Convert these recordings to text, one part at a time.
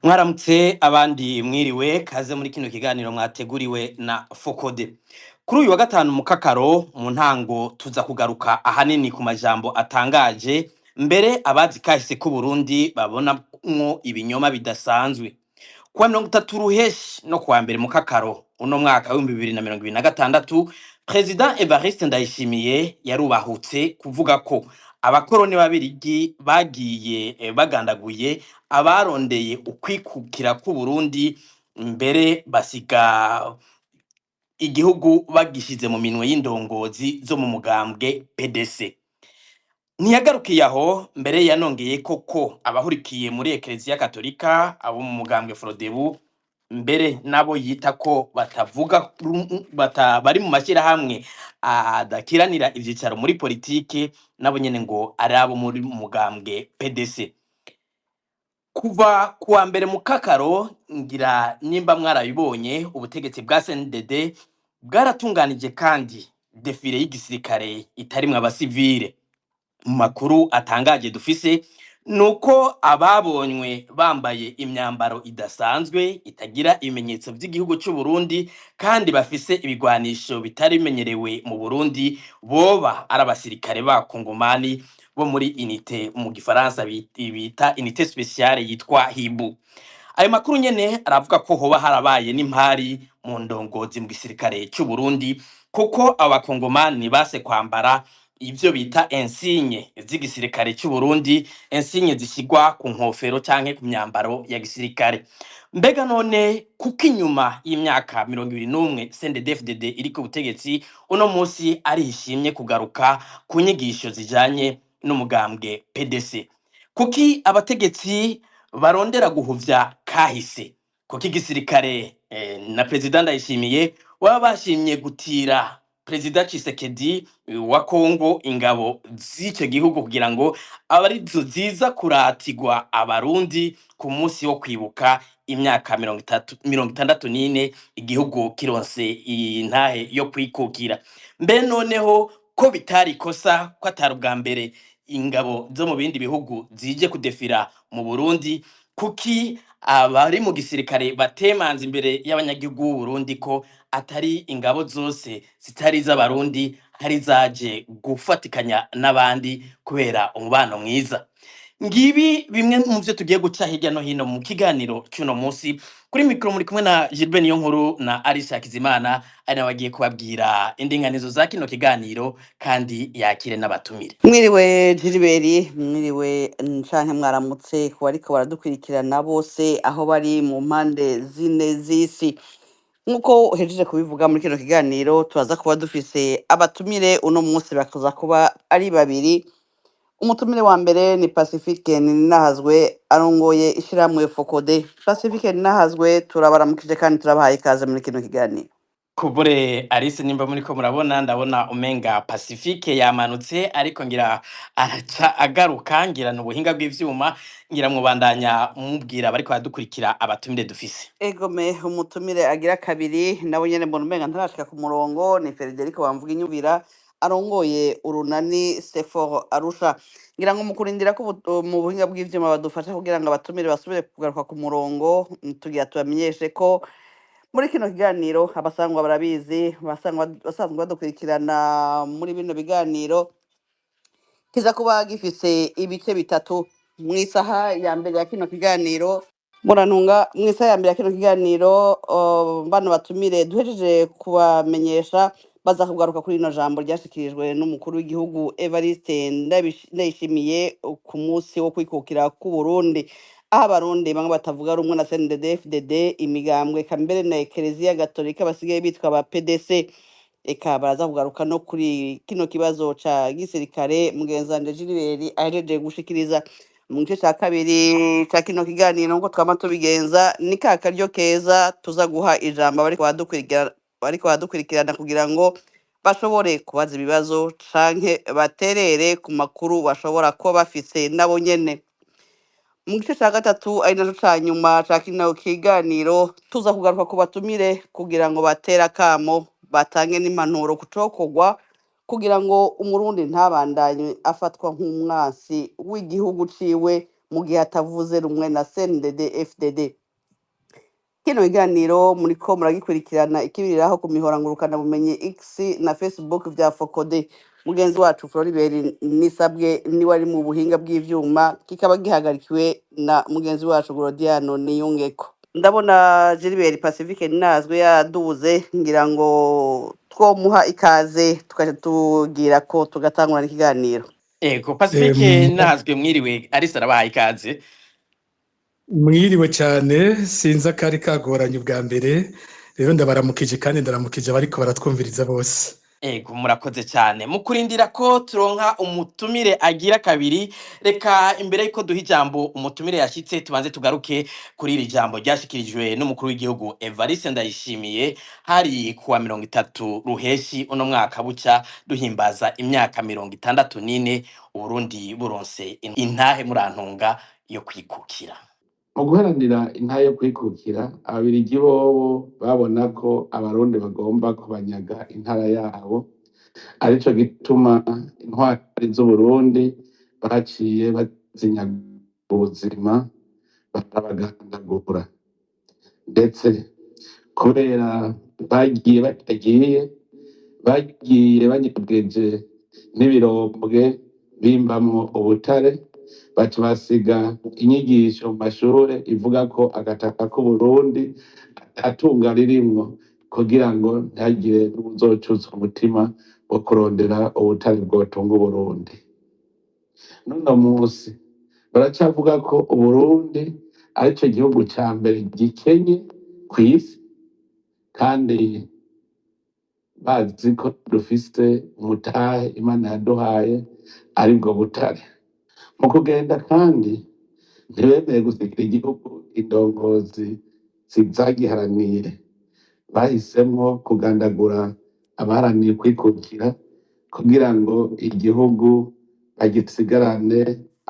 Mwaramutse abandi mwiriwe kaze muri kino kiganiro mwateguriwe na Fokode. Kuri uyu wa gatanu mu kakaro mu ntango tuza kugaruka ahanini ku majambo atangaje mbere abazi kahise ku Burundi babonamwo ibinyoma bidasanzwe. Kuwa 30 Ruheshi no kuwa mbere mu kakaro uno mwaka wa 2026 President Evariste Ndayishimiye yarubahutse kuvuga ko abakoroni babirigi bagiye bagandaguye abarondeye ukwikukira ku Burundi mbere basiga igihugu bagishize mu minwe y'indongozi zo mu mugambwe PDC. Ntiyagarukiye aho mbere yanongeye koko abahurikiye muri Eklezia Katolika abo mu mugambwe Frodebu mbere nabo yita ko batavuga bari mu mashyirahamwe adakiranira ivyicaro muri politike nabo nyene ngo ari abo muri mugambwe PDC. Kuva kuwa mbere mu kakaro ngira nimba mwarabibonye ubutegetsi bwa CNDD bwaratunganije kandi defile y'igisirikare itarimwe abasivile. Mu makuru atangaje dufise nuko ababonywe bambaye imyambaro idasanzwe itagira ibimenyetso by'igihugu cy'u Burundi kandi bafise ibigwanisho bitari bimenyerewe mu Burundi boba ari abasirikare ba Kongomani bo muri unité mu gifaransa bita unité spéciale yitwa Hibu. Ayo makuru nyene aravuga ko hoba harabaye n'impari mu ndongozi mu gisirikare cy'u Burundi kuko abakongomani base kwambara ivyo bita insigne z'igisirikare cy'u Burundi, insigne zishigwa ku nkofero canke ku myambaro ya gisirikare. Mbega none kuko inyuma y'imyaka 21 CNDD-FDD iri ku butegetsi uno musi arihishimye kugaruka ku nyigisho zijanye n'umugambwe PDC. Kuki abategetsi barondera guhuvya kahise? Kuki igisirikare na President Ndayishimiye waba bashimye gutira President Tshisekedi wa Kongo ingabo z'ico gihugu kugira ngo abarizo ziza kuratigwa abarundi ku munsi wo kwibuka imyaka 64 igihugu kironse intahe yo kwikukira. Mbe noneho ko bitari kosa ko atari ubwa mbere ingabo zo mu bindi bihugu zije kudefira mu Burundi, kuki abari mu gisirikare batemanze imbere y'abanyagihugu b'u Burundi ko atari ingabo zose zitari z'abarundi hari zaje gufatikanya n'abandi kubera umubano mwiza? Ngibi bimwe mu byo tugiye guca hirya no hino mu kiganiro cy'uno munsi. Kuri mikro muri kumwe na Gilbert Niyonkuru na Alice Hakizimana ari nabagiye kubabwira indinganizo za kino kiganiro kandi yakire n'abatumire. Mwiriwe Gilbert, mwiriwe nshanke mwaramutse ku bariko baradukurikirana bose aho bari mu mpande zine z'isi. Nkuko uhejeje kubivuga muri kino kiganiro turaza kuba dufise abatumire uno munsi bakaza kuba ari babiri. Umutumire wa mbere ni Pacifique Ninahazwe arongoye ishiramwe Fokode. Pacifique Ninahazwe turabaramukije kandi turabahaye ikaze muri kino kiganiro. Kubure Alice nimba muri ko murabona ndabona umenga Pacifique yamanutse ariko ngira araca agaruka ngira n'ubuhinga bw'ivyuma ngira mwubandanya mubwira bariko badukurikira abatumire dufise. Egome umutumire agira kabiri nabo nyene mbona umenga ntarashika ku murongo ni Federico Bamvuga inyubira arongoye urunani Sefor Arusha. Ngira ngo mukurindira ko mu buhinga bw'ivyuma badufasha kugira ngo abatumire basubire kugaruka ku murongo tugira tubamenyeshe ko muri kino kiganiro abasangwa barabizi basanzwe badukurikirana muri bino biganiro kiza kuba gifise ibice bitatu. Mwisaha ya mbere ya kino kiganiro murantunga mwisaha ya mbere ya kino kiganiro bano batumire duhejeje kubamenyesha baza kugaruka kuri ino jambo ryashikirijwe n'umukuru w'igihugu Evariste Ndayishimiye ku munsi wo kwikukira ku Burundi, aho abarundi bamwe batavuga rumwe na CNDD-FDD imigambwe kambere na Eklezia Gatolika basigaye bitwa aba PDC. Eka baraza kugaruka no kuri kino kibazo ca gisirikare mugenzanje Gilbert ahejeje gushikiriza. Mu gice ca kabiri ca kino kiganiro ngo twama tubigenza ni ka karyo keza tuza guha ijambo bariko badukurikirana kugira ngo bashobore kubaza ibibazo canke baterere ku makuru bashobora ko bafise nabo nyene. Mu gice ca gatatu ari naco ca nyuma ca kino kiganiro tuza kugaruka ku batumire kugira ngo batera kamo batange n'impanuro kucokorwa kugira ngo umurundi ntabandanye afatwa nk'umwansi w'igihugu ciwe mu gihe atavuze rumwe na CNDD FDD. Kino kiganiro muriko muragikurikirana ikibiriraho ku mihora ngurukanabumenyi X na Facebook vya Fokode. Mugenzi wacu Floribert Nisabwe niwe ari mu buhinga bw'ivyuma, kikaba gihagarikiwe na mugenzi wacu Gorodiano Niyungeko. Ndabona Gilbert Pacifique Ninazwe yaduze, ngira ngo twomuha ikaze tukaja tugira ko tugatangura ikiganiro. Ego Pacifique Nazwe mwiriwe, Arisa arabahaye ikaze. Mwiriwe cyane, sinzi akari kagoranye ubwa mbere, rero ndabaramukije kandi ndaramukije abariko baratwumviriza bose. Ego murakoze cyane, mukurindira ko turonka umutumire agira kabiri. Reka imbere yuko duha ijambo umutumire yashitse, tubanze tugaruke kuri iri jambo ryashikirijwe n'umukuru w'igihugu Evariste Ndayishimiye hari kuwa 30 ruheshi uno mwaka buca duhimbaza imyaka 64 Uburundi buronse intahe murantunga yo kwikukira. Mu guharanira intahe yo kwikukira, ababirigi bobo babona ko abarundi bagomba kubanyaga intara yabo, arico gituma intwari z'Uburundi baciye bazinyaga ubuzima barabagandagura, ndetse kubera bagiye banyegeje n'ibirombwe bimbamwo ubutare, baca basiga inyigisho mu mashure ivuga ko agataka k'Uburundi atatunga ririmwo, kugira ngo ntihagire n'uwuzocuza umutima wo kurondera ubutare bwotunga Uburundi. N'uno musi baracavuga ko Uburundi arico gihugu ca mbere gikenye kw'isi, kandi bazi ko dufise umutahe Imana yaduhaye aribwo butare. Mu kugenda kandi ntibemeye gusigira igihugu indongozi zagiharaniye, bahisemwo kugandagura abaharaniye kwikukira kugira ngo igihugu bagisigarane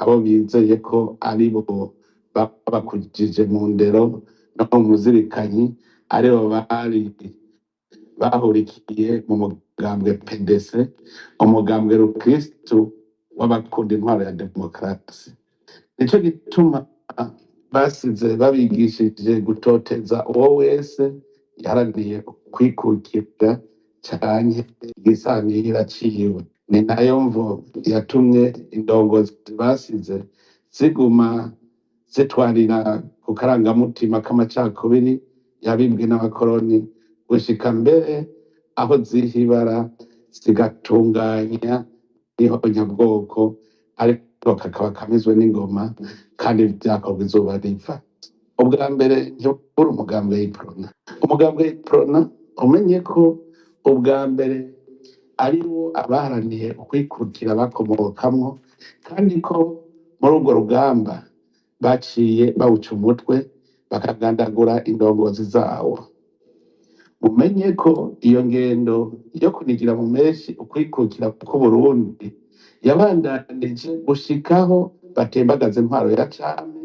abo bizeye ko aribo babakujije mu ndero no mu muzirikanyi, aribo bari bahurikiye mu mugambwe PDC, umugambwe rukristu w'abakunda intwaro ya demokarasi. Nico gituma basize babigishije gutoteza uwo wese yaharaniye kwikukira canke igisanira ciwe. Ni nayo mvo yatumye indongozi basize ziguma zitwarira ku karangamutima k'amacakubiri yabibwe n'abakoroni, gushika mbere aho zihibara zigatunganya ihonyabwoko, ariko kakaba kamizwe n'ingoma kandi vyakorwa izuba riva. Ubwa mbere ntiburi umugambwe w'Iprona. Umugambwe w'Iprona umenye ko ubwa mbere ariwo abaharaniye ukwikukira bakomokamwo, kandi ko muri urwo rugamba baciye bawuca umutwe bakagandagura indongozi zawo. Mumenye ko iyo ngendo yo kunigira mu menshi ukwikukira k'Uburundi yabandanije gushikaho batembagaza intwaro ya cami,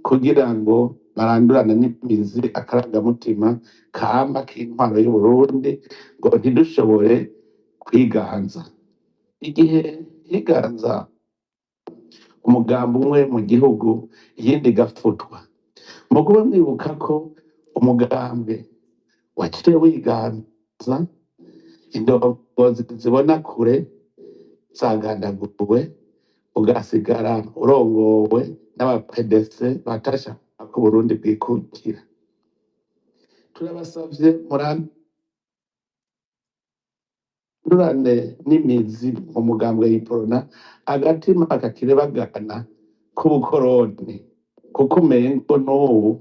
kugira ngo barandurane n'imizi akarangamutima kama k'intwaro y'Uburundi, ngo ntidushobore kwiganza. Igihe higanza umugambi umwe mu gihugu, iyindi igafutwa. Mugume mwibuka ko umugambi waciye wiganza, indongozi zibona kure zagandaguwe, ugasigara urongowe n'abapedese batashaka ko Uburundi bwikukira. Turabasavye murandurane n'imizi mu mugambwe w'Iprona, agatima kakirebagana k'ubukoroni, kuko umengo n'ubu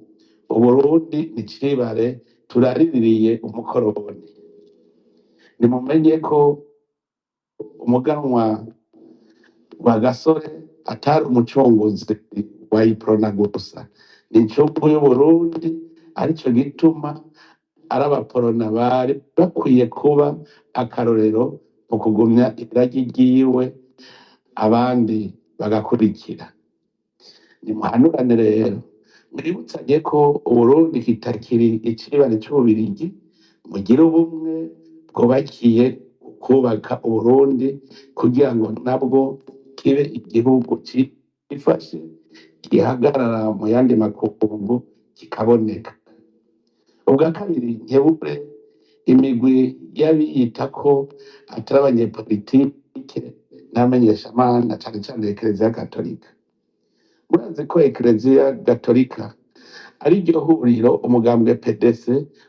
Uburundi ni cibare turariririye umukoroni. Nimumenye ko umuganwa wa Gasore atari umucunguzi wa Iprona gusa, ni incungu y'Uburundi, arico gituma ari abaporona bari bakwiye kuba akarorero mu kugumya iragi ryiwe, abandi bagakurikira. Nimuhanurane rero, mwibutsanye ko Uburundi kitakiri icibare c'Ububirigi, mugire ubumwe bwubakiye kubaka Uburundi kugira ngo nabwo kibe igihugu cifashe, gihagarara mu yandi makungu kikaboneka. Ubwa kabiri nkebure imigwi y'abiyita ko atari abanyepolitike n'abamenyeshamana cane cane Ekereziya Gatolika. Murazi ko Ekereziya Gatolika ari ryo huriro umugambwe PDC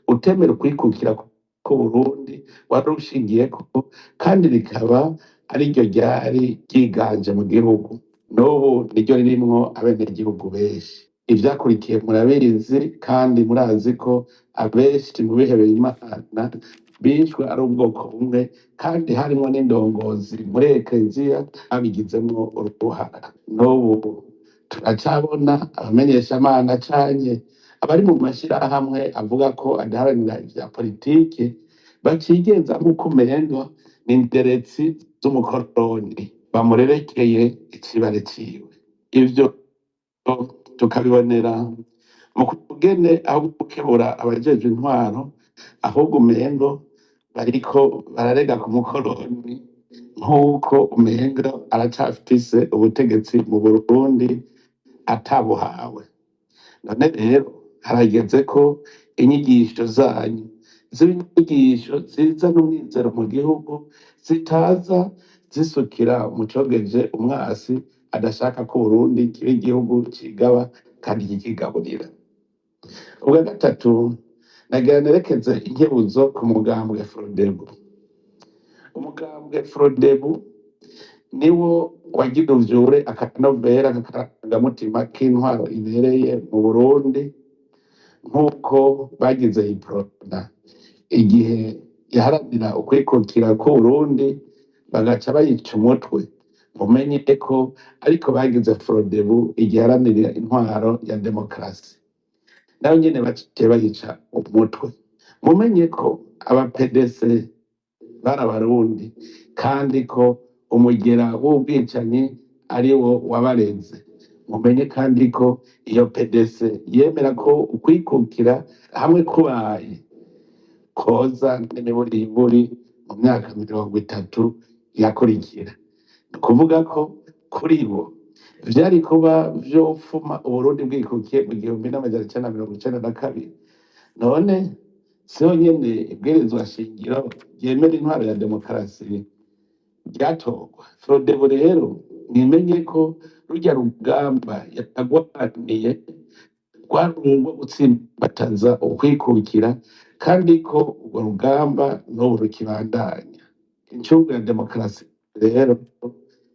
utemera ukwikukira ku Burundi wari ushingiyeko, kandi rikaba ari ryo ryari ryiganje mu gihugu, n'ubu niryo ririmwo abenegihugu benshi. Ivyakurikiye murabizi, kandi murazi ko abenshi mu bihebeye Imana bishwe ari ubwoko bumwe, kandi harimwo n'indongozi muri Ekereziya babigizemwo uruhara. N'ubu turacabona abamenyeshamana canke abari mu mashirahamwe avuga ko adaharanira ivya politike bacigenza nk'uko umengo ni inderetsi z'umukoroni bamurerekeye icibare ciwe. Ivyo tukabibonera mu kugene aho gukebura abajejwe intwaro, ahubwo umengo bariko bararega ku mukoroni, nk'uko umengo aracafise ubutegetsi mu Burundi atabuhawe. None rero harageze ko inyigisho zanyu ziba inyigisho zizana umwizero mu gihugu, zitaza zisukira mu cogeje umwasi adashaka ko Burundi kiba igihugu cigaba kandi kikigaburira. Ubwa gatatu nagira nerekeze inkebuzo ku mugambwe Frodebu. Umugambwe Frodebu niwo wagira uvyure akanovera k'akarangamutima k'intwaro ibereye mu Burundi, nk'uko bagize iprona igihe yaharanira ukwikukira k'Uburundi bagaca bayica umutwe. Mumenye ko ariko bagize Frodebu igihe yaharanira intwaro ya demokarasi, nayo nyene baciye bayica umutwe. Mumenye ko aba PDC bari abarundi, kandi ko umugera w'ubwicanyi ari wo wabareze. Mumenye kandi ko iyo PDC yemera ko ukwikukira hamwe kubaye koza n'imiburiburi mu myaka 30 yakurikira. Ni ukuvuga ko kuri bo vyari kuba vyofuma Uburundi bwikukiye mu 1992. None siho nyene ibwirizwa shingiro ryemera intwaro ya demokarasi ryatorwa. Frodebu rero mwimenye ko rurya rugamba yatagwaniye rwari urwo gutsimbataza ukwikukira, kandi ko urwo rugamba n'ubu rukibandanya. Incungu ya demokarasi rero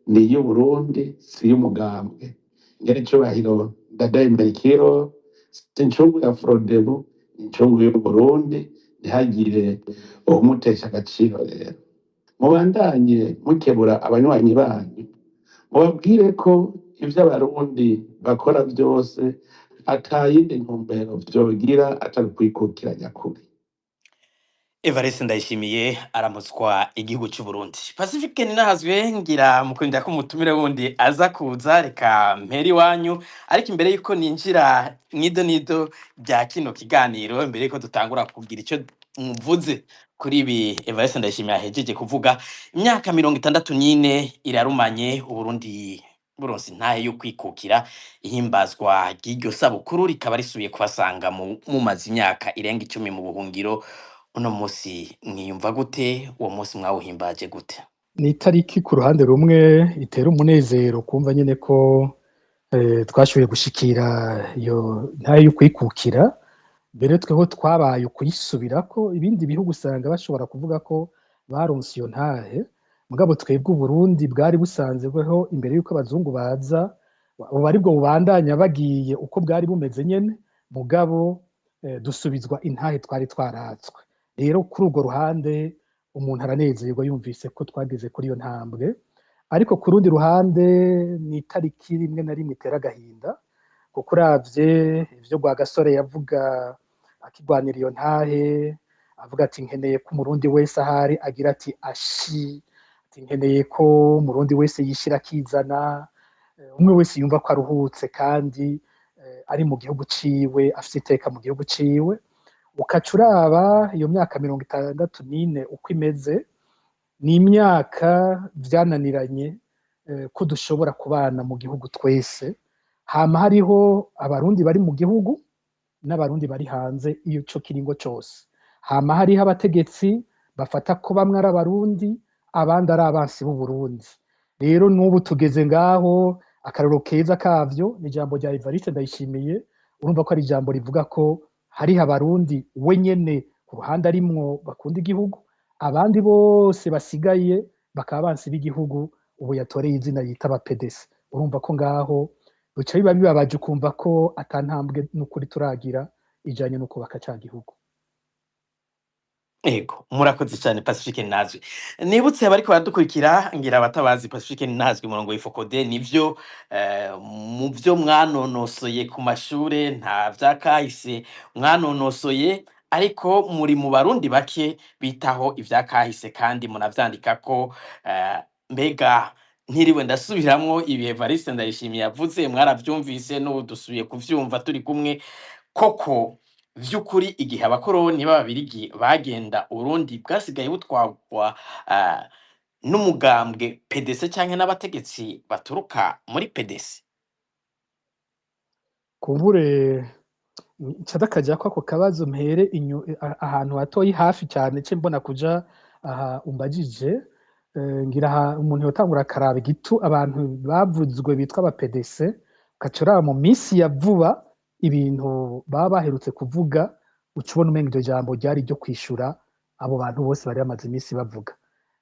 ni iy'Uburundi, si iy'umugambwe. Nyiricubahiro Ndadaye Melchior, si incungu ya Frodebu, ni incungu y'Uburundi, ntihagire uwumutesha agaciro. Rero mubandanye mukebura abanywanyi banyu, mubabwire ko ivyo abarundi bakora vyose atayindi ntumbero vyogira atari ukwikukira nyakuri. Evariste Ndayishimiye aramutswa igihugu cy'u Burundi. Pacifique ninahazwe ngira mukundira ko umutumire wundi aza kuza, reka mperi wanyu. Ariko imbere yuko ninjira nido bya kino kiganiro, imbere yuko dutangura kugira icyo mvuze kuri ibi Evariste Ndayishimiye ahejeje kuvuga, imyaka 64 irarumanye Uburundi buronse ntahe yo kwikukira. Ihimbazwa ry'iryo sabukuru rikaba risubiye kubasanga mu mazi imyaka irenga 10 mu buhungiro. Uno musi mwiyumva gute? Uwo musi mwawuhimbaje gute? Ni itariki ku ruhande rumwe itera umunezero kumva nyene ko twashoboye gushikira iyo ntahe yo kwikukira. Mbere tweho twabaye ukuyisubirako, ibindi bihugu usanga bashobora kuvuga ko baronse iyo ntahe, mugabo twebwe Uburundi bwari busanzweho imbere yuko abazungu baza, abo bari bwo bubandanya bagiye uko bwari bumeze nyene, mugabo dusubizwa intahe twari twaratswe. Rero kuri urwo ruhande umuntu aranezerwa yumvise ko twageze kuri iyo ntambwe. Ariko ku rundi ruhande ni itariki rimwe na rimwe itera agahinda, kuko uravye ivyo Rwagasore yavuga akigwanira iyo ntahe, avuga ati nkeneye ko umurundi wese ahari agira ati ashi, ati nkeneye ko umurundi wese yishira akizana, umwe wese yumva ko aruhutse kandi ari mu gihugu ciwe, afite iteka mu gihugu ciwe. Ukaca uraba iyo myaka 64 uko imeze, ni imyaka vyananiranye ko dushobora kubana mu gihugu twese, hama hariho abarundi bari mu gihugu n'abarundi bari hanze ico kiringo cose, hama hariho abategetsi bafata ko bamwe ari abarundi abandi ari abansi b'Uburundi. Rero n'ubu tugeze ngaho, akarorero keza kavyo ni ijambo rya Evariste Ndayishimiye, urumva ko ari ijambo rivuga ko hariho abarundi we nyene ku ruhande arimwo bakunda igihugu, abandi bose basigaye bakaba abansi b'igihugu, ubu yatoreye izina yita abapedesi. Urumva ko ngaho bica biba bibabaje ukumva ko ata ntambwe n'ukuri turagira ijanye no kubaka ca gihugu. Ego, murakoze cyane Pacifique Nazwi. Nibutse abariko baradukurikira ngira abatabazi Pacifique Nazwi umurongo w'Ifokode nivyo mu vyo mwanonosoye ku mashure nta vyakahise mwanonosoye, ariko muri mu barundi bake bitaho ivyakahise kandi munavyandika ko mbega ntiriwe ndasubiramwo ibi Evariste Ndayishimiye yavuze mwaravyumvise n'ubu dusubiye kuvyumva turi kumwe koko. Vy'ukuri igihe abakoroni b'ababirigi bagenda Urundi bwasigaye butwagwa n'umugambwe PDC canke n'abategetsi baturuka muri PDC. Kumbure cadakaja ko ako kabazo mpere ahantu hatoyi hafi cyane ce mbona kuja aha umbajije, ngira umuntu yotangura akaraba gitu abantu bavuzwe bitwa aba PDC ukacura mu misi ya vuba ibintu baba baherutse kuvuga, ucubona umenga iryo jambo ryari ryo kwishura abo bantu bose bari bamaze imisi bavuga.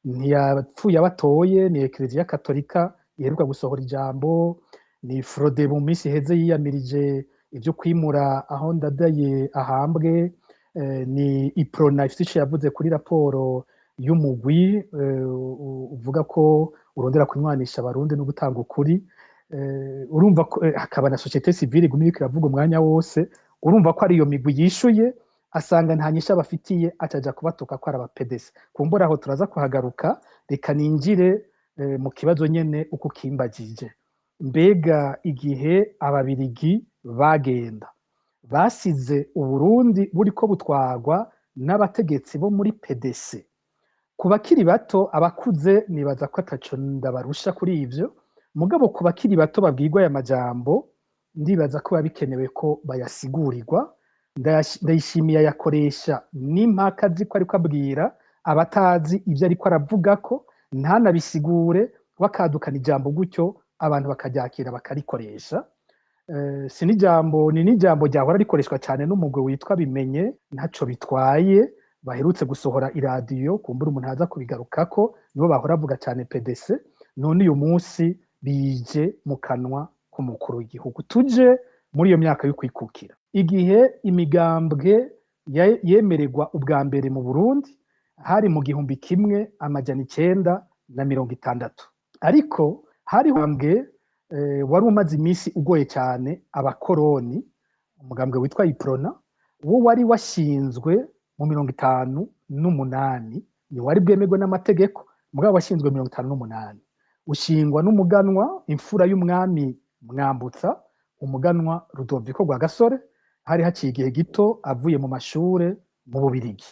Ntiyapfuye abatoye, ni Eklezia Katolika iheruka gusohora ijambo, ni Frode mu misi iheze yiyamirije ivyo kwimura aho Ndadaye ahambwe, ni Iprona ifite ico yavuze kuri raporo y'umugwi uvuga ko urondera kunywanisha abarundi no gutanga ukuri. Urumva ko hakaba na societe civile iguma iriko iravuga umwanya wose, urumva ko ari iyo migwi yishuye asanga nta nyisha bafitiye, acaja kubatuka ko ari aba PDC. Kumbura aho turaza kuhagaruka, reka ninjire mu kibazo nyene uko kimbagije. Mbega igihe ababirigi bagenda basize Uburundi buriko butwagwa n'abategetsi bo muri PDC, ku bakiri bato abakuze nibaza ko ataco ndabarusha kuri ivyo, mugabo ku bakiri bato babwirwa aya majambo ndibaza ko bikenewe ko bayasigurirwa. Ndayishimiye yakoresha n'impaka ziko ariko abwira abatazi ivyo ariko aravuga ko ntanabisigure, bakadukana ijambo gutyo abantu bakaryakira bakarikoresha. Si n'ijambo, ni n'ijambo ryahora rikoreshwa cyane n'umugwi witwa Bimenye ntaco bitwaye, baherutse gusohora iradiyo, kumbura umuntu aza kubigarukako, nibo bahora bavuga cyane PDC, none uyu munsi bije mu kanwa k'umukuru w'igihugu. Tuje muri iyo myaka yo kwikukira, igihe imigambwe yemererwa ubwa mbere mu Burundi hari mu 1960, ariko hari umugambwe wari umaze imisi ugoye cyane abakoroni, umugambwe witwa Iprona, wo wari washinzwe mu 1958, ni wari bwemerwe n'amategeko, mugabo washinzwe 1958, ushingwa n'umuganwa imfura y'umwami Mwambutsa, umuganwa Rudoviko Rwagasore. Hari haciye igihe gito avuye mu mashure mu Bubirigi,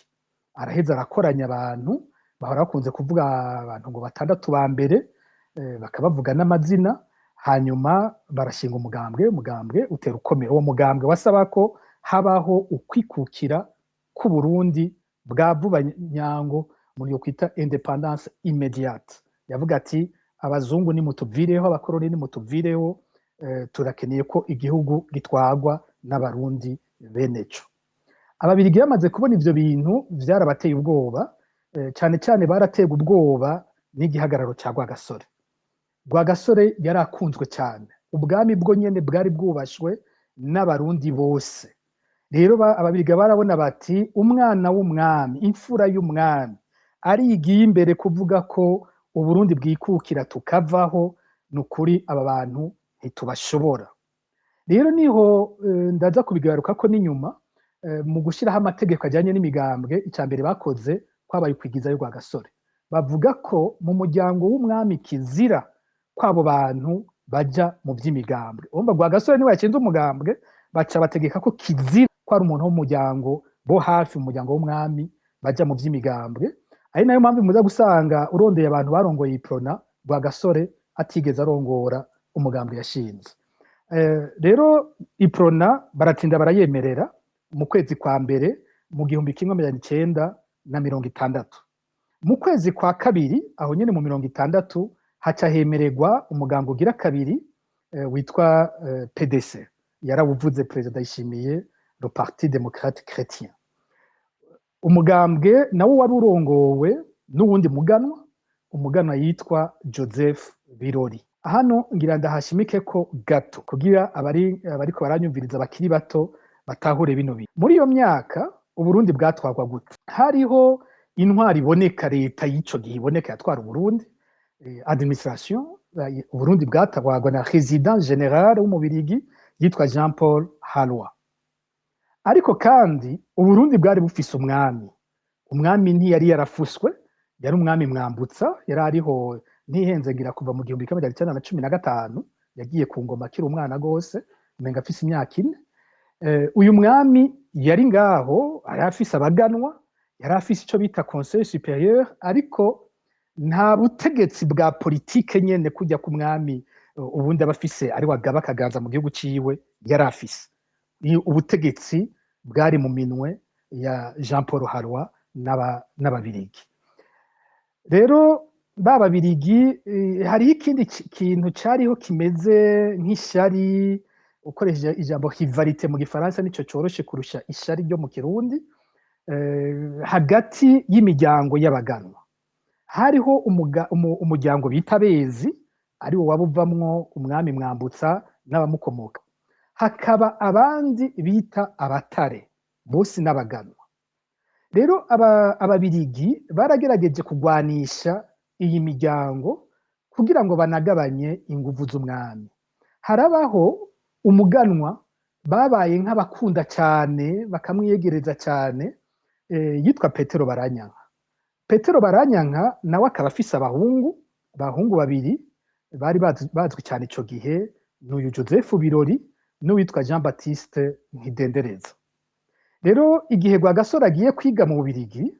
araheza arakoranya abantu, bahora bakunze kuvuga abantu ngo 6 ba mbere, bakabavuga n'amazina, hanyuma barashinga umugambwe utera ukomera. Uwo mugambwe wasaba ko habaho ukwikukira ku Burundi bwa vuba nyango, muri yo kwita independance immédiate. Yavuga ati abazungu nimutuvireho, abakoroni nimutuvireho, turakeneye ko igihugu gitwagwa n'abarundi beneco. Ababirigi bamaze kubona ivyo bintu vyarabateye ubwoba, cyane cyane baraterwa ubwoba n'igihagararo ca Rwagasore. Rwagasore yarakunzwe cyane, ubwami bwo nyene bwari bwubashwe n'abarundi bose. Rero ababirigi barabona bati umwana w'umwami, imfura y'umwami arigiye imbere kuvuga ko Uburundi bwikukira tukavaho, nukuri aba bantu ntitubashobora. Rero niho ndaza kubigaruka ko n'inyuma mu gushiraho amategeko ajyanye n'imigambwe, icambere bakoze kwabaye kwigizayo Rwagasore. Bavuga ko mu muryango w'umwami kizira kwabo bantu baja mu vy'imigambwe. Urumva Rwagasore niwe yacinze umugambwe, baca bategeka ko kizira ko ari umuntu w'umuryango bo hafi mu muryango w'umwami baja mu vy'imigambwe. Ari nayo mpamvu muza gusanga urondeye abantu barongoye Iprona, Rwagasore atigeze arongora umugambwe yashinze. rero iprona baratinda barayemerera mu kwezi kwa mbere mu 1960. Mu kwezi kwa kabiri aho nyene mu 1960 haca hemererwa umugambwe ugira kabiri witwa PDC, yarawuvuze Perezida Ndayishimiye, le Parti démocrate chrétien. Umugambwe nawo wari urongowe n'uwundi umuganwa yitwa Joseph Birori. Hano ngira ndahashimike ko gato kugira abariko baranyumviriza bakiri bato batahure bino bintu. Muri iyo myaka Uburundi bwatwarwa gute? Hariho intwari iboneka, leta y'ico gihe iboneka yatwara Uburundi, administration. Uburundi bwatwarwa na Président General w'umubirigi yitwa Jean Paul Halwa. Ariko kandi Uburundi bwari bufise umwami ntiyari yarafuswe, yari umwami Mwambutsa, yari ariho ntihenze ngira kuva mu 1915 yagiye ku ngoma akiri umwana gose, umenga afise imyaka 4. Uyu mwami yari ngaho, yari afise abaganwa, yari afise ico bita Conseil supérieur, ariko nta butegetsi bwa politike nyene kujya ku mwami ubundi abafise ari wagaba akaganza mu gihugu ciwe yari afise. Ni ubutegetsi bwari mu minwe ya Jean Paul Halwa n'ababirigi. Rero bababirigi hari ikindi kintu cariho kimeze nk'ishari, ukoresheje ijambo rivalite mu gifaransa nico coroshe kurusha ishari ryo mu kirundi, hagati y'imiryango y'abaganwa. Hariho umuryango bita Bezi, ari wo wabuvamwo umwami Mwambutsa n'abamukomoka. Hakaba abandi bita Abatare, bose n'abaganwa. Rero ababirigi baragerageje kugwanisha iyi miryango kugira ngo banagabanye inguvu z'umwami. Harabaho umuganwa babaye nk'abakunda cyane bakamwiyegereza cyane, yitwa Petero Baranyanka. Petero Baranyanka nawe akaba afise abahungu babiri bari bazwi cyane ico gihe, n'uyu Joseph Birori n'uwitwa Jean Baptiste Ntidendereza. Rero igihe Rwagasore agiye kwiga mu Bubirigi,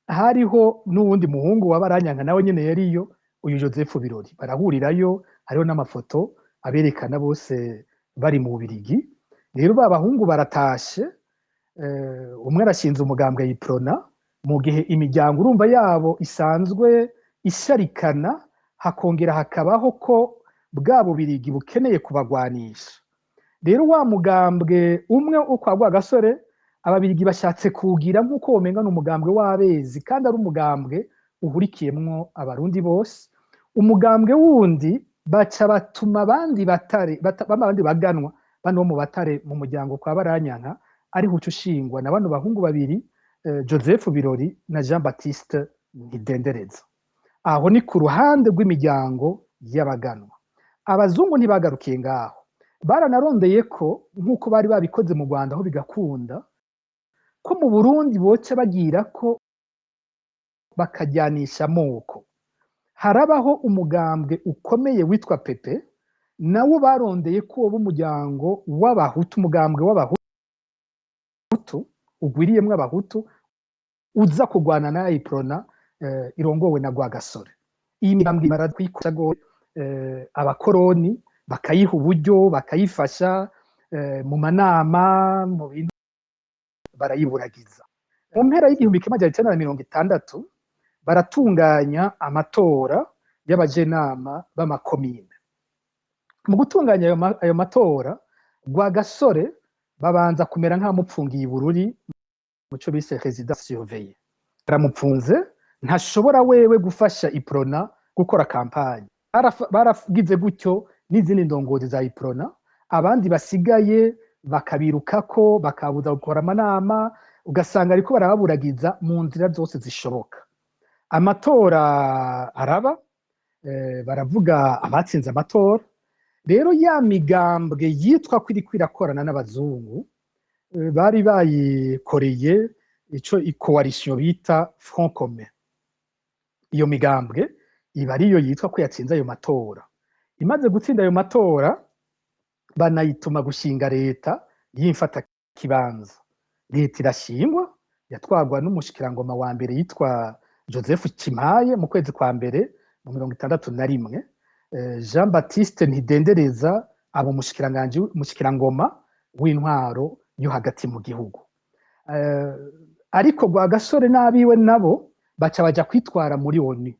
hariho n'uwundi muhungu wa Baranyanka nawe nyene yariyo, uyu Joseph Birori. Barahurirayo, hariho n'amafoto aberekana bose bari mu Bubirigi. Rero bahungu baratashe, umwe arashinze umugambwe y'iprona, mu gihe imiryango urumva yabo isanzwe isharikana, hakongera hakabaho ko bwa Bubirigi bukeneye kubagwanisha. Rero wa mugambwe umwe ukwa Rwagasore ababirigi bashatse kugira nk'uko womenga n'umugambwe w'Abezi, kandi ari umugambwe uhurikiyemwo abarundi bose. Umugambwe wundi baca batuma abandi baganwa bano mu Batare mu muryango kwa Baranyanka, ari huco ushingwa na bano bahungu babiri, Joseph Birori na Jean Baptiste Ntidendereza. Aho ni ku ruhande rw'imiryango y'abaganwa. Abazungu ntibagarukiye ngaho, baranarondeye ko nk'uko bari babikoze mu Rwanda aho bigakunda, ko mu Burundi boca bagira ko bakajyanisha amoko. Harabaho umugambwe ukomeye witwa Pepe, nawo barondeye ko uwo umuryango w'Abahutu, umugambwe w'Abahutu ugwiriyemwo Abahutu, uza kugwana na iprona irongowe na Rwagasore. Iyi migambwe baratwikoza go abakoroni bakayiha uburyo, bakayifasha mu manama, mu bintu barayiburagiza. Mu mpera y'1960 baratunganya amatora y'abajenama b'amakomine. Mu gutunganya ayo matora, Rwagasore babanza kumera nk'amupfungiye ibururi muco bise résidence surveillée. Baramupfunze, ntashobora wewe gufasha iprona gukora kampanye. Baragize gutyo n'izindi ndongozi za iprona, abandi basigaye bakabirukako, bakabuza gukora amanama, ugasanga ariko barababuragiza mu nzira zose zishoboka. Amatora araba, baravuga abatsinze amatora. Rero ya migambwe yitwa ko iriko irakorana n'abazungu, bari bayikoreye ico coalition bita Front Commun. Iyo migambwe iba ariyo yitwa ko yatsinze ayo matora. Imaze gutsinda ayo matora, banayituma gushinga leta y'imfata kibanza. Leta irashingwa, yatwagwa n'umushikirangoma wa mbere yitwa Joseph Cimaye mu kwezi kwa mbere mu 1961. Jean Baptiste Ntidendereza aba umushikirangoma w'intwaro yo hagati mu gihugu. Ariko Rwagasore n'abiwe nabo baca baja kwitwara muri ONU,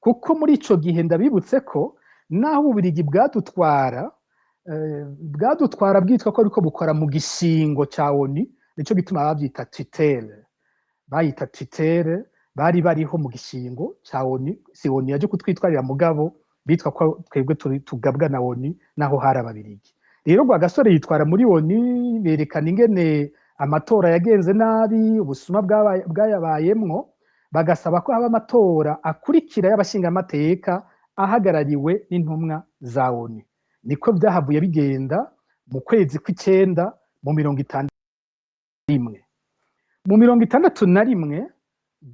kuko muri ico gihe ndabibutse ko naho Ububirigi bwadutwara bwitwa ko ariko bukora mu gishingo ca ONU, nico gituma bavyita tutelle, bayita tutelle, bari bariho mu gishingo ca ONU, si ONU yaje kutwitwarira mugabo bitwa ko twebwe tugabwa na ONU naho hari Ababirigi. Rero Rwagasore yitwara muri ONU, berekana ingene amatora yagenze nabi, ubusuma bwayabayemwo, bagasaba ko haba amatora akurikira y'abashingamateka ahagarariwe n'intumwa za ONU. Niko vyahavuye bigenda mu kwezi kw'icenda mu 1961. Mu 1961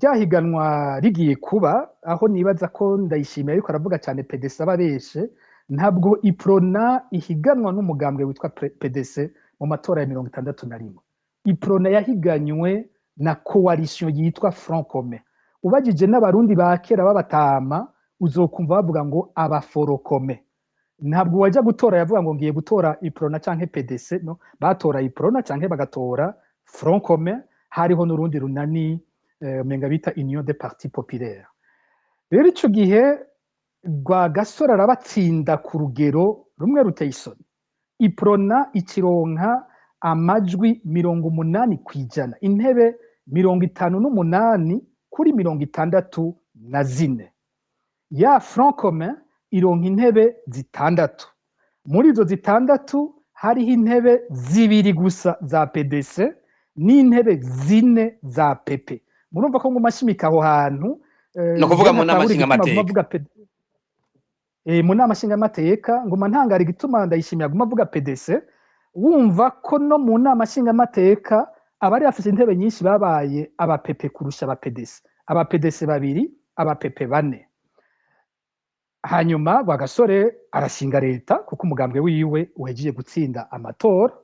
ryahiganwa rigiye kuba, aho nibaza ko Ndayishimiye ariko aravuga cyane PDC ababeshe, ntabwo iprona ihiganwa n'umugambwe witwa PDC mu matora ya 1961. Iprona yahiganywe na coalition yitwa Front Commun. Ubajije n'abarundi ba kera b'abatama uzokumva bavuga ngo abaforokome. Ntabwo wajya gutora yavuga ngo ngiye gutora iprona canke PDC, no, batora iprona canke bagatora Front Commun, hariho n'urundi runani menga bita Union des Partis Populaires. Rero ico gihe Rwagasore arabatsinda ku rugero rumwe ruteye isoni. Iprona ikironka amajwi 80%, intebe 58 kuri 64. Ya Front Commun ironka intebe 6. Muri izo 6 hariho intebe 2 gusa za PDC n'intebe 4 za PP. Murumva ko ngo mashimika aho hantu no kuvuga mu nama nshingamateka, mu nama nshingamateka ngo ntangara igituma Ndayishimiye aguma avuga PDC, wumva ko no mu nama nshingamateka abari bafite intebe nyinshi babaye aba PP kurusha aba PDC, aba PDC 2, aba PP 4. Hanyuma Rwagasore arashinga leta kuko umugambwe wiwe uhejeje gutsinda amatora,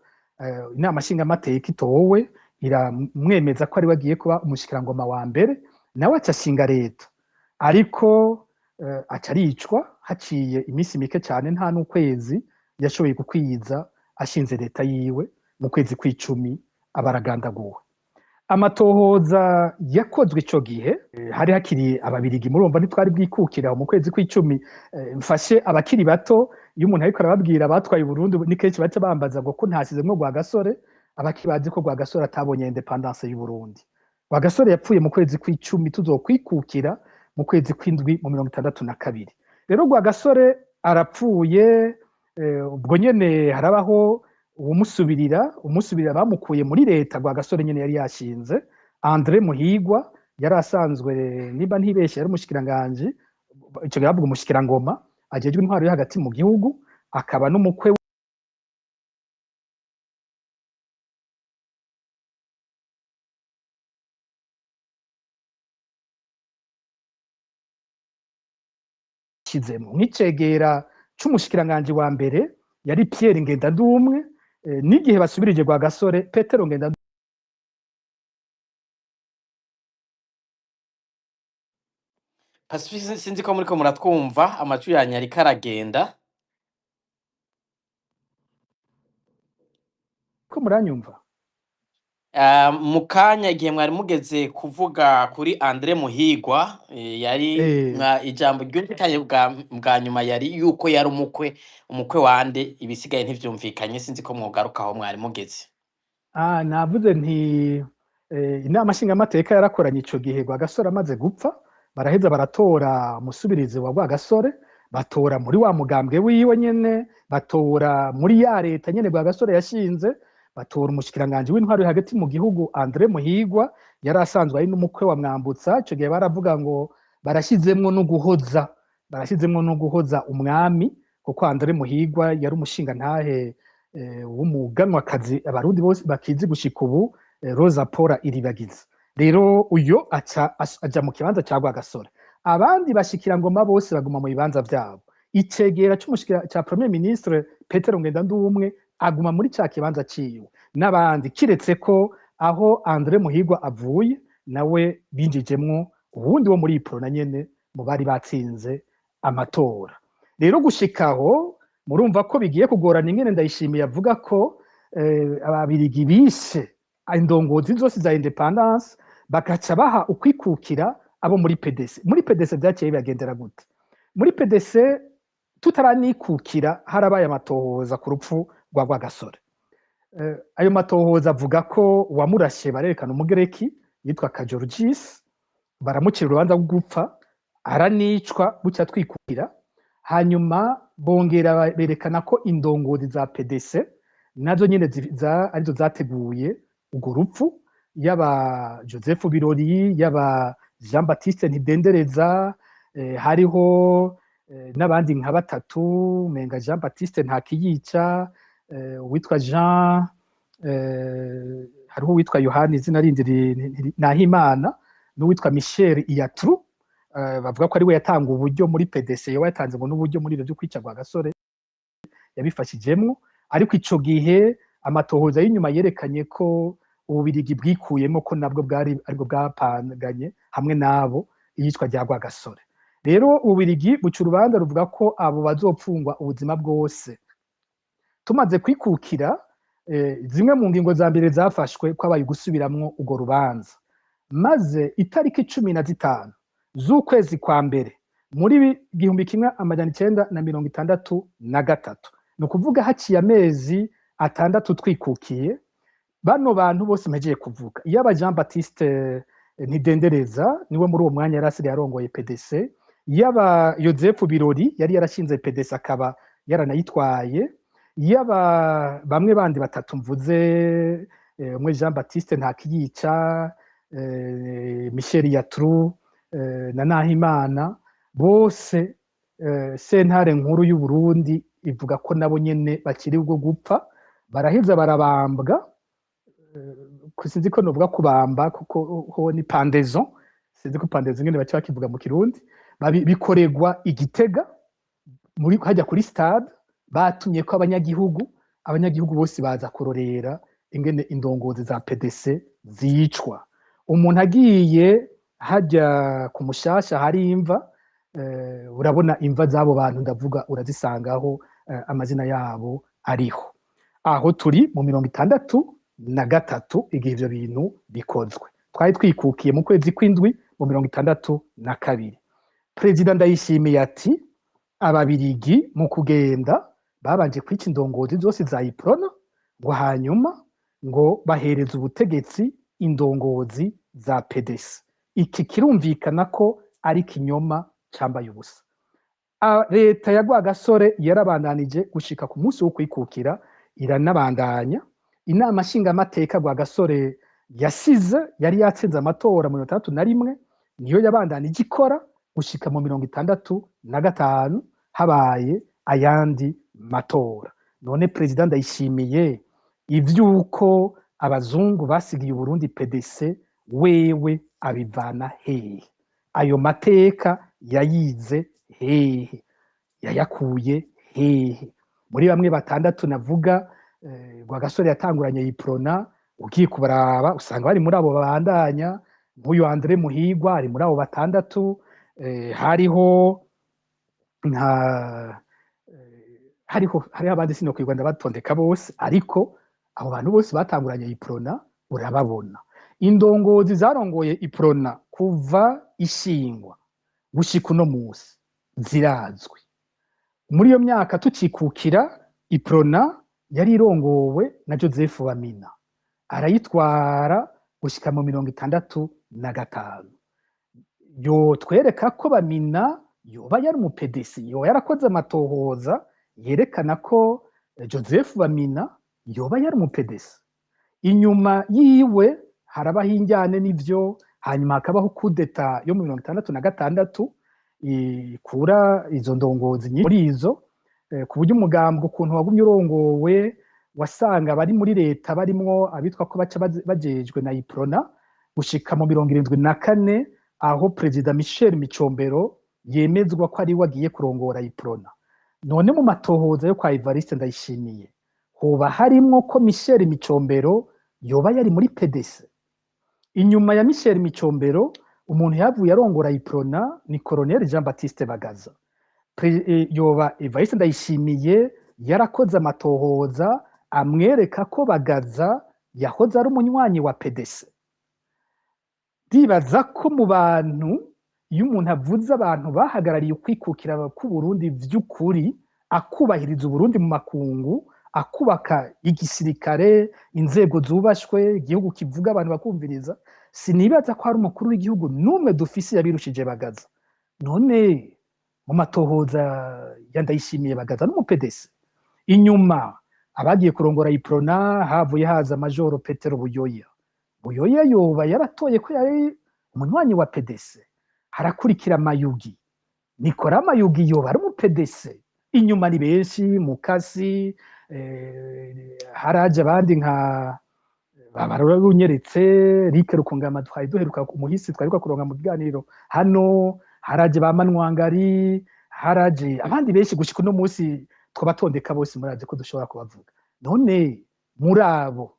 inama nshingamateka itowe iramwemeza ko ari wagiye kuba umushikirangoma wa mbere, nawe acashinga leta. Ariko acaricwa haciye iminsi mike cyane, nta n'ukwezi yashoboye gukwiza ashinze leta yiwe. Mu kwezi kw'icumi abaragandaguwe. Amatohoza yakozwe ico gihe hari hakiri Ababirigi, murumva ntitwari bwikukira mu kwezi kw'icumi. Mfashe abakiri bato, iyo umuntu ariko arababwira batwaye Burundi ni kenshi baca bambaza ngo ko ntasizemwo Rwagasore, abakibazi ko Rwagasore atabonye independence y'u Burundi. Rwagasore yapfuye mu kwezi kw'icumi, tuzokwikukira mu kwezi kw'indwi mu 1962. Rero Rwagasore arapfuye, ubwo nyene harabaho umusubirira bamukuye muri leta. Rwagasore nyene yari yashinze André Muhigwa, yari asanzwe niba ntibeshe yari umushikiranganje, ico gavuga umushikirangoma ajejwe intwaro yo hagati mu gihugu, akaba n'umukwe kizemo nk'icegera c'umushikiranganje wa mbere yari Pierre Ngendandumwe. N'igihe basubirije Rwagasore, Petero Ngendandumwe Pacifique, sinzi ko muriko muratwumva, amajwi yanyu ariko aragenda. ko muranyumva? Mu kanya igihe mwari mugeze kuvuga kuri André Muhigwa, yari ijambo ryumvikanye bwa nyuma yari yuko yari umukwe wande, ibisigaye ntivyumvikanye, sinzi ko mwogaruka aho mwari mugeze. Navuze nti inama nshingamateka yarakoranye ico gihe Rwagasore amaze gupfa, baraheza baratora umusubirizi wa Rwagasore, batora muri wa mugambwe wiwe nyene, batora muri ya leta nyene Rwagasore yashinze, batora umushikiranganje w'intwaro hagati mu gihugu André Muhigwa, yari asanzwe ari n'umukwe wa Mwambutsa. Ico gihe baravuga ngo barashizemwo no guhoza umwami, kuko André Muhigwa yari umushinga ntahe w'umuganwakazi abarundi bose bakizi gushika ubu, Rosa Paula Iribagiza. Rero uyo aja mu kibanza ca Rwagasore, abandi bashikirangoma bose baguma mu bibanza vyabo. Icegera ca Premier Ministre Petero Ngendandumwe aguma muri ca kibanza ciwe, n'abandi kiretse ko aho André Muhigwa avuye nawe binjijemwo ubundi wo muri Iprona nyene mu bari batsinze amatora. Rero gushikaho murumva ko bigiye kugorana ingene Ndayishimiye avuga ko ababirigi bishe indongozi zose za independance bagaca baha ukwikukira abo muri PDC. Muri PDC byaciye bibagendera gute? Muri PDC tutaranikukira harabaye amatohoza ku rupfu rwa Rwagasore. Ayo matohoza avuga ko uwamurashe barerekana umugereki yitwa Kajorgis, baramucira urubanza rwo gupfa, aranicwa bucya twikukira. Hanyuma bongera berekana ko indongozi za PDC nazo nyine arizo zateguye urwo rupfu, yaba Joseph Birori, yaba Jean Baptiste Ntidendereza, hariho n'abandi nka batatu, menga Jean Baptiste Ntakiyica, uwitwa Jean, hariho uwitwa Yohani izina rindi Nahimana, n'uwitwa Michel Iyatru, bavuga ko ari we yatanga uburyo muri PDC, yo yatanze ngo n'uburyo muri ibyo byo kwica Rwagasore yabifashijemwo. Ariko ico gihe amatohoza y'inyuma yerekanye ko ububirigi bwikuyemo ko nabwo bwari ariko bwapanganye hamwe nabo iyicwa rya Rwagasore. Rero ububirigi buca urubanza ruvuga ko abo bazopfungwa ubuzima bwose. Tumaze kwikukira, zimwe mu ngingo za mbere zafashwe ko abaye gusubiramwo urwo rubanza, maze itariki 15 z'ukwezi kwa mbere muri 1963, ni ukuvuga haciye amezi 6 twikukiye, bano bantu bose mpejeje kuvuga, yaba Jean Baptiste Ntidendereza niwe muri uwo mwanya yarasiri yarongoye PDC, yaba Joseph Birori yari yarashinze PDC akaba yaranayitwaye, yaba bamwe bandi batatu mvuze, umwe Jean Baptiste Ntakiyica, Michel Iyatru na Nahimana, bose sentare nkuru y'u Burundi ivuga ko nabo nyene bakiri ubwo gupfa, baraheza barabambwa. Sinzi ko novuga kubamba kuko ho ni pendaison, sinzi ko pendaison ngene baca bakivuga mu Kirundi, bikoregwa Igitega muri hajya kuri stade, batumye ko abanyagihugu bose baza kurorera ingene indongozi za PDC zicwa. Umuntu agiye hajya ku Mushasha hari imva, urabona imva z'abo bantu ndavuga urazisangaho amazina yabo ariho. Aho turi mu 63 igihe ivyo bintu bikozwe. Twari twikukiye mu kwezi kw'indwi mu 62. Perezida Ndayishimiye ati ababirigi mu kugenda babanje kwica indongozi zose za Iprona, ngo hanyuma ngo bahereza ubutegetsi indongozi za PDC. Iki kirumvikana ko ari kinyoma cyambaye ubusa. Leta ya Rwagasore yarabandanije gushika ku munsi wo kwikukira, iranabandanya. Inama nshingamateka Rwagasore yasize yari yatsinze amatora mu 61, niyo yabandanije ikora gushika mu 65 habaye ayandi matora. None Perezida Ndayishimiye ivyuko abazungu basigiye Burundi PDC wewe abivana hehe? Ayo mateka yayize hehe? Yayakuye hehe? Muri bamwe batandatu navuga, Rwagasore yatanguranye Iprona, ugiye kubaraba usanga bari muri abo babandanya, nk'uyu Andre Muhigwa ari muri abo batandatu. Hariho abandi sinokwirwa ndabatondeka bose, ariko abo bantu bose batanguranye Iprona urababona. Indongozi zarongoye Iprona kuva ishingwa gushika uno musi zirazwi. Muri iyo myaka tukikukira, Iprona yari irongowe na Joseph Bamina, arayitwara gushika mu 65. Yo twereka ko Bamina yoba yari mu PDC, yo yarakoze amatohoza yerekana ko Joseph Bamina yoba yari mu PDC. Inyuma yiwe harabaho injyane n'ivyo, hanyuma hakabaho kudeta yo mu 66 ikura izo ndongozi muri izo, ku buryo umugambwe ukuntu wagumye urongowe wasanga bari muri leta barimwo abitwa ko baca bajejwe na Iprona gushika mu 74, aho Perezida Michel Micombero yemezwa ko ari wagiye kurongora Iprona. None mu matohoza yo kwa Evariste Ndayishimiye hoba harimwo ko Michel Micombero yoba yari muri PDC? Inyuma ya Michel Micombero umuntu yavuye arongora Iprona ni Colonel Jean Baptiste Bagaza. yoba Evariste Ndayishimiye yarakoze amatohoza amwereka ko Bagaza yahoze ari umunywanyi wa PDC. Ndibaza ko mu bantu, iyo umuntu avuze abantu bahagarariye ukwikukira k'Uburundi vy'ukuri, akubahiriza Uburundi mu makungu, akubaka igisirikare, inzego zubashwe, igihugu kivuga abantu bakumviriza, sinibaza ko hari umukuru w'igihugu n'umwe dufise yabirushije Bagaza. None mu matohoza ya Ndayishimiye Bagaza n'umupedesi, inyuma abagiye kurongora Iprona havuye haza Majoro Petero Buyoya. Buyoya yoba yaratoye ko yari umunywanyi wa PDC. Harakurikira Mayugi, Nikora Mayugi yoba ari umupedesi. Inyuma ni benshi, Mukasi, haraje abandi nka Babarora Runyeretse, Rike Rukungama twari duheruka ku muhisi twari kuronka mu biganiro hano, haraje ba Manwangari, haraje abandi benshi gushika uno munsi twabatondeka bose muraje ko dushobora kubavuga. None murabo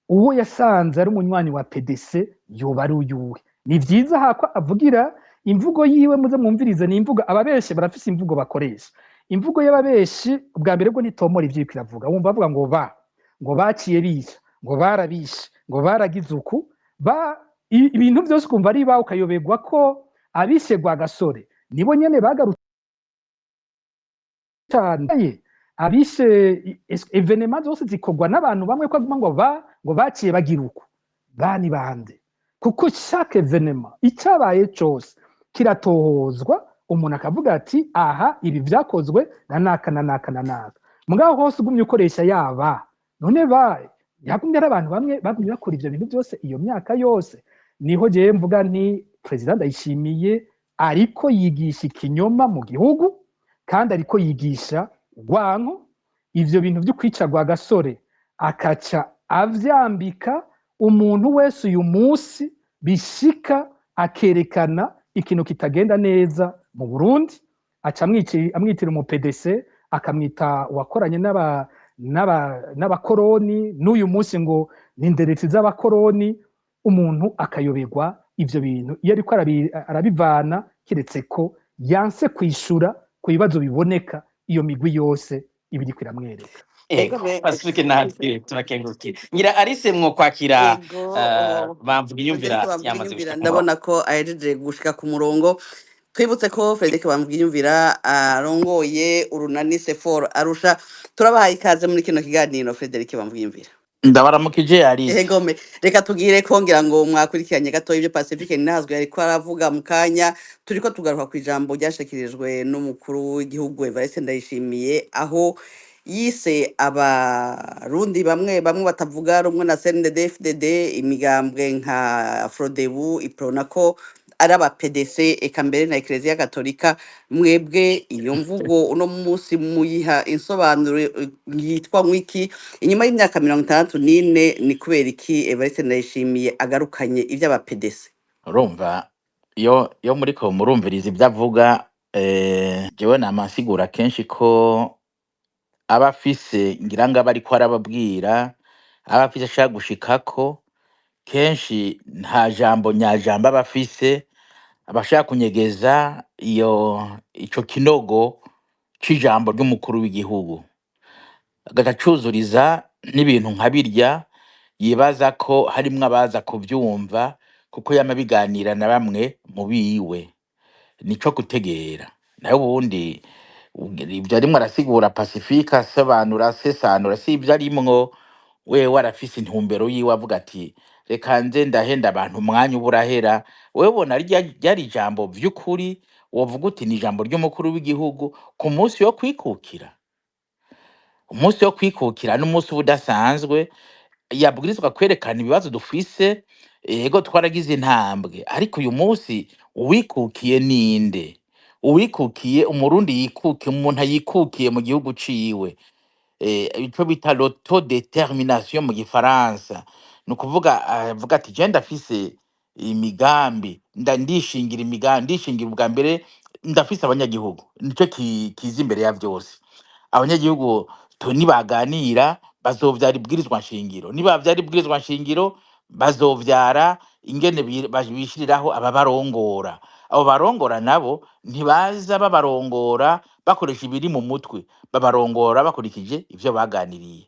uwo yasanze ari umunywanyi wa PDC yoba ari uyuwe? Ni vyiza hako avugira imvugo yiwe, muze mwumvirize. Ni imvugo ababeshe barafise imvugo bakoresha. Imvugo y'ababeshi ubwa mbere bwo nitomora ivyo kiravuga, wumva bavuga ngo baciye bisha, ngo barabishe, ngo baragize uku, ibintu byose ukumva ari ba ukayoberwa ko abishe Rwagasore nibo nyene bagarutse cyane. Abishe evenement zose zikorwa n'abantu bamwe ko ngo baciye bagira uku, bani bande? Kuko chaque evenement icyabaye cyose kiratohozwa, umuntu akavuga ati aha ibi vyakozwe na naka. Mugabo hose ugumye ukoresha yaba, none yagumye ari abantu bamwe bagumye bakora ivyo bintu byose iyo myaka yose. Niho jewe mvuga nti President Ndayishimiye ariko yigisha ikinyoma mu gihugu, kandi ariko yigisha urwanko. Ivyo bintu vyo kwica Rwagasore akaca avyambika umuntu wese uyu munsi bishika akerekana ikintu kitagenda neza mu Burundi, aca amwitira umu PDC, akamwita wakoranye n'abakoroni, n'uyu munsi ngo ninderetse z'abakoroni. Umuntu akayoberwa ivyo bintu iyo ariko arabivana, kiretse ko yanse kwishura ku bibazo biboneka iyo migwi yose ibiri kwiramwereka. Pacifique natwe turakengurukiye. Ngira Arise mwo kwakira bamvuga inyumvira yamaze gushika. Ndabona ko ahejeje gushika ku murongo. Twibutse ko Frederic bamvuga inyumvira arongoye urunani Sefor Arusha. Turabahaye ikaze muri kino kiganiro Frederic bamvuga inyumvira. Ndabaramukije Arise. Egome, reka tugire kongera ngo mwakurikiranye gato ibyo Pacifique Ninahazwe yariko aravuga mu kanya. Turiko tugaruka ku ijambo ryashikirijwe n'umukuru w'igihugu Evariste Ndayishimiye, aho yise abarundi bamwe batavuga rumwe na CNDD-FDD, imigambwe nka Frodebu, Iprona ko ari aba PDC, eka mbere na Eklezia Katolika. Mwebwe iyo mvugo uno munsi muyiha insobanuro yitwa mwiki? Inyuma y'imyaka 64 ni kubera iki Evariste Ndayishimiye agarukanye ivy'aba PDC? Urumva yo muriko murumviriza ibyo avuga, jewe namasigura kenshi ko abafise ngira ngo abariko arababwira, abafise ashaka gushikako, kenshi nta jambo nyajambo abafise, abashaka kunyegeza ico kinogo c'ijambo ry'umukuru w'igihugu, agacuzuriza n'ibintu nka birya, yibaza ko harimwo abaza kuvyumva kuko yama biganira na bamwe mu biwe. Nico gutegera nayo ubundi ibyo arimwo arasigura Pacifique asobanura sesanura, si ibyo arimwo wewe arafise intumbero yiwe, avuga ati reka nze ndahenda abantu umwanya uburahera. Wewe bona ryari ijambo vy'ukuri wovuga uti ni ijambo ry'umukuru w'igihugu ku munsi wo kwikukira? Umunsi wo kwikukira n'umunsi udasanzwe, yabwirizwa kwerekana ibibazo dufise. Ego twaragize intambwe, ariko uyu munsi uwikukiye ninde? Uwikukiye umurundi yikukiye, umuntu yikukiye mu gihugu ciwe, ico bita l'autodetermination mu gifaransa. Nukuvuga avuga ati je ndafise imigambi, ndishingira imigambi, ndishingira ubwa mbere ndafise abanyagihugu, nico kiza imbere ya vyose. Abanyagihugu nibaganira bazovyara ibwirizwa nshingiro, nibavyara ibwirizwa nshingiro bazovyara ingene bishiriraho ababarongora. Abo barongora nabo ntibaza babarongora bakoresha ibiri mu mutwe, babarongora bakurikije ivyo baganiriye.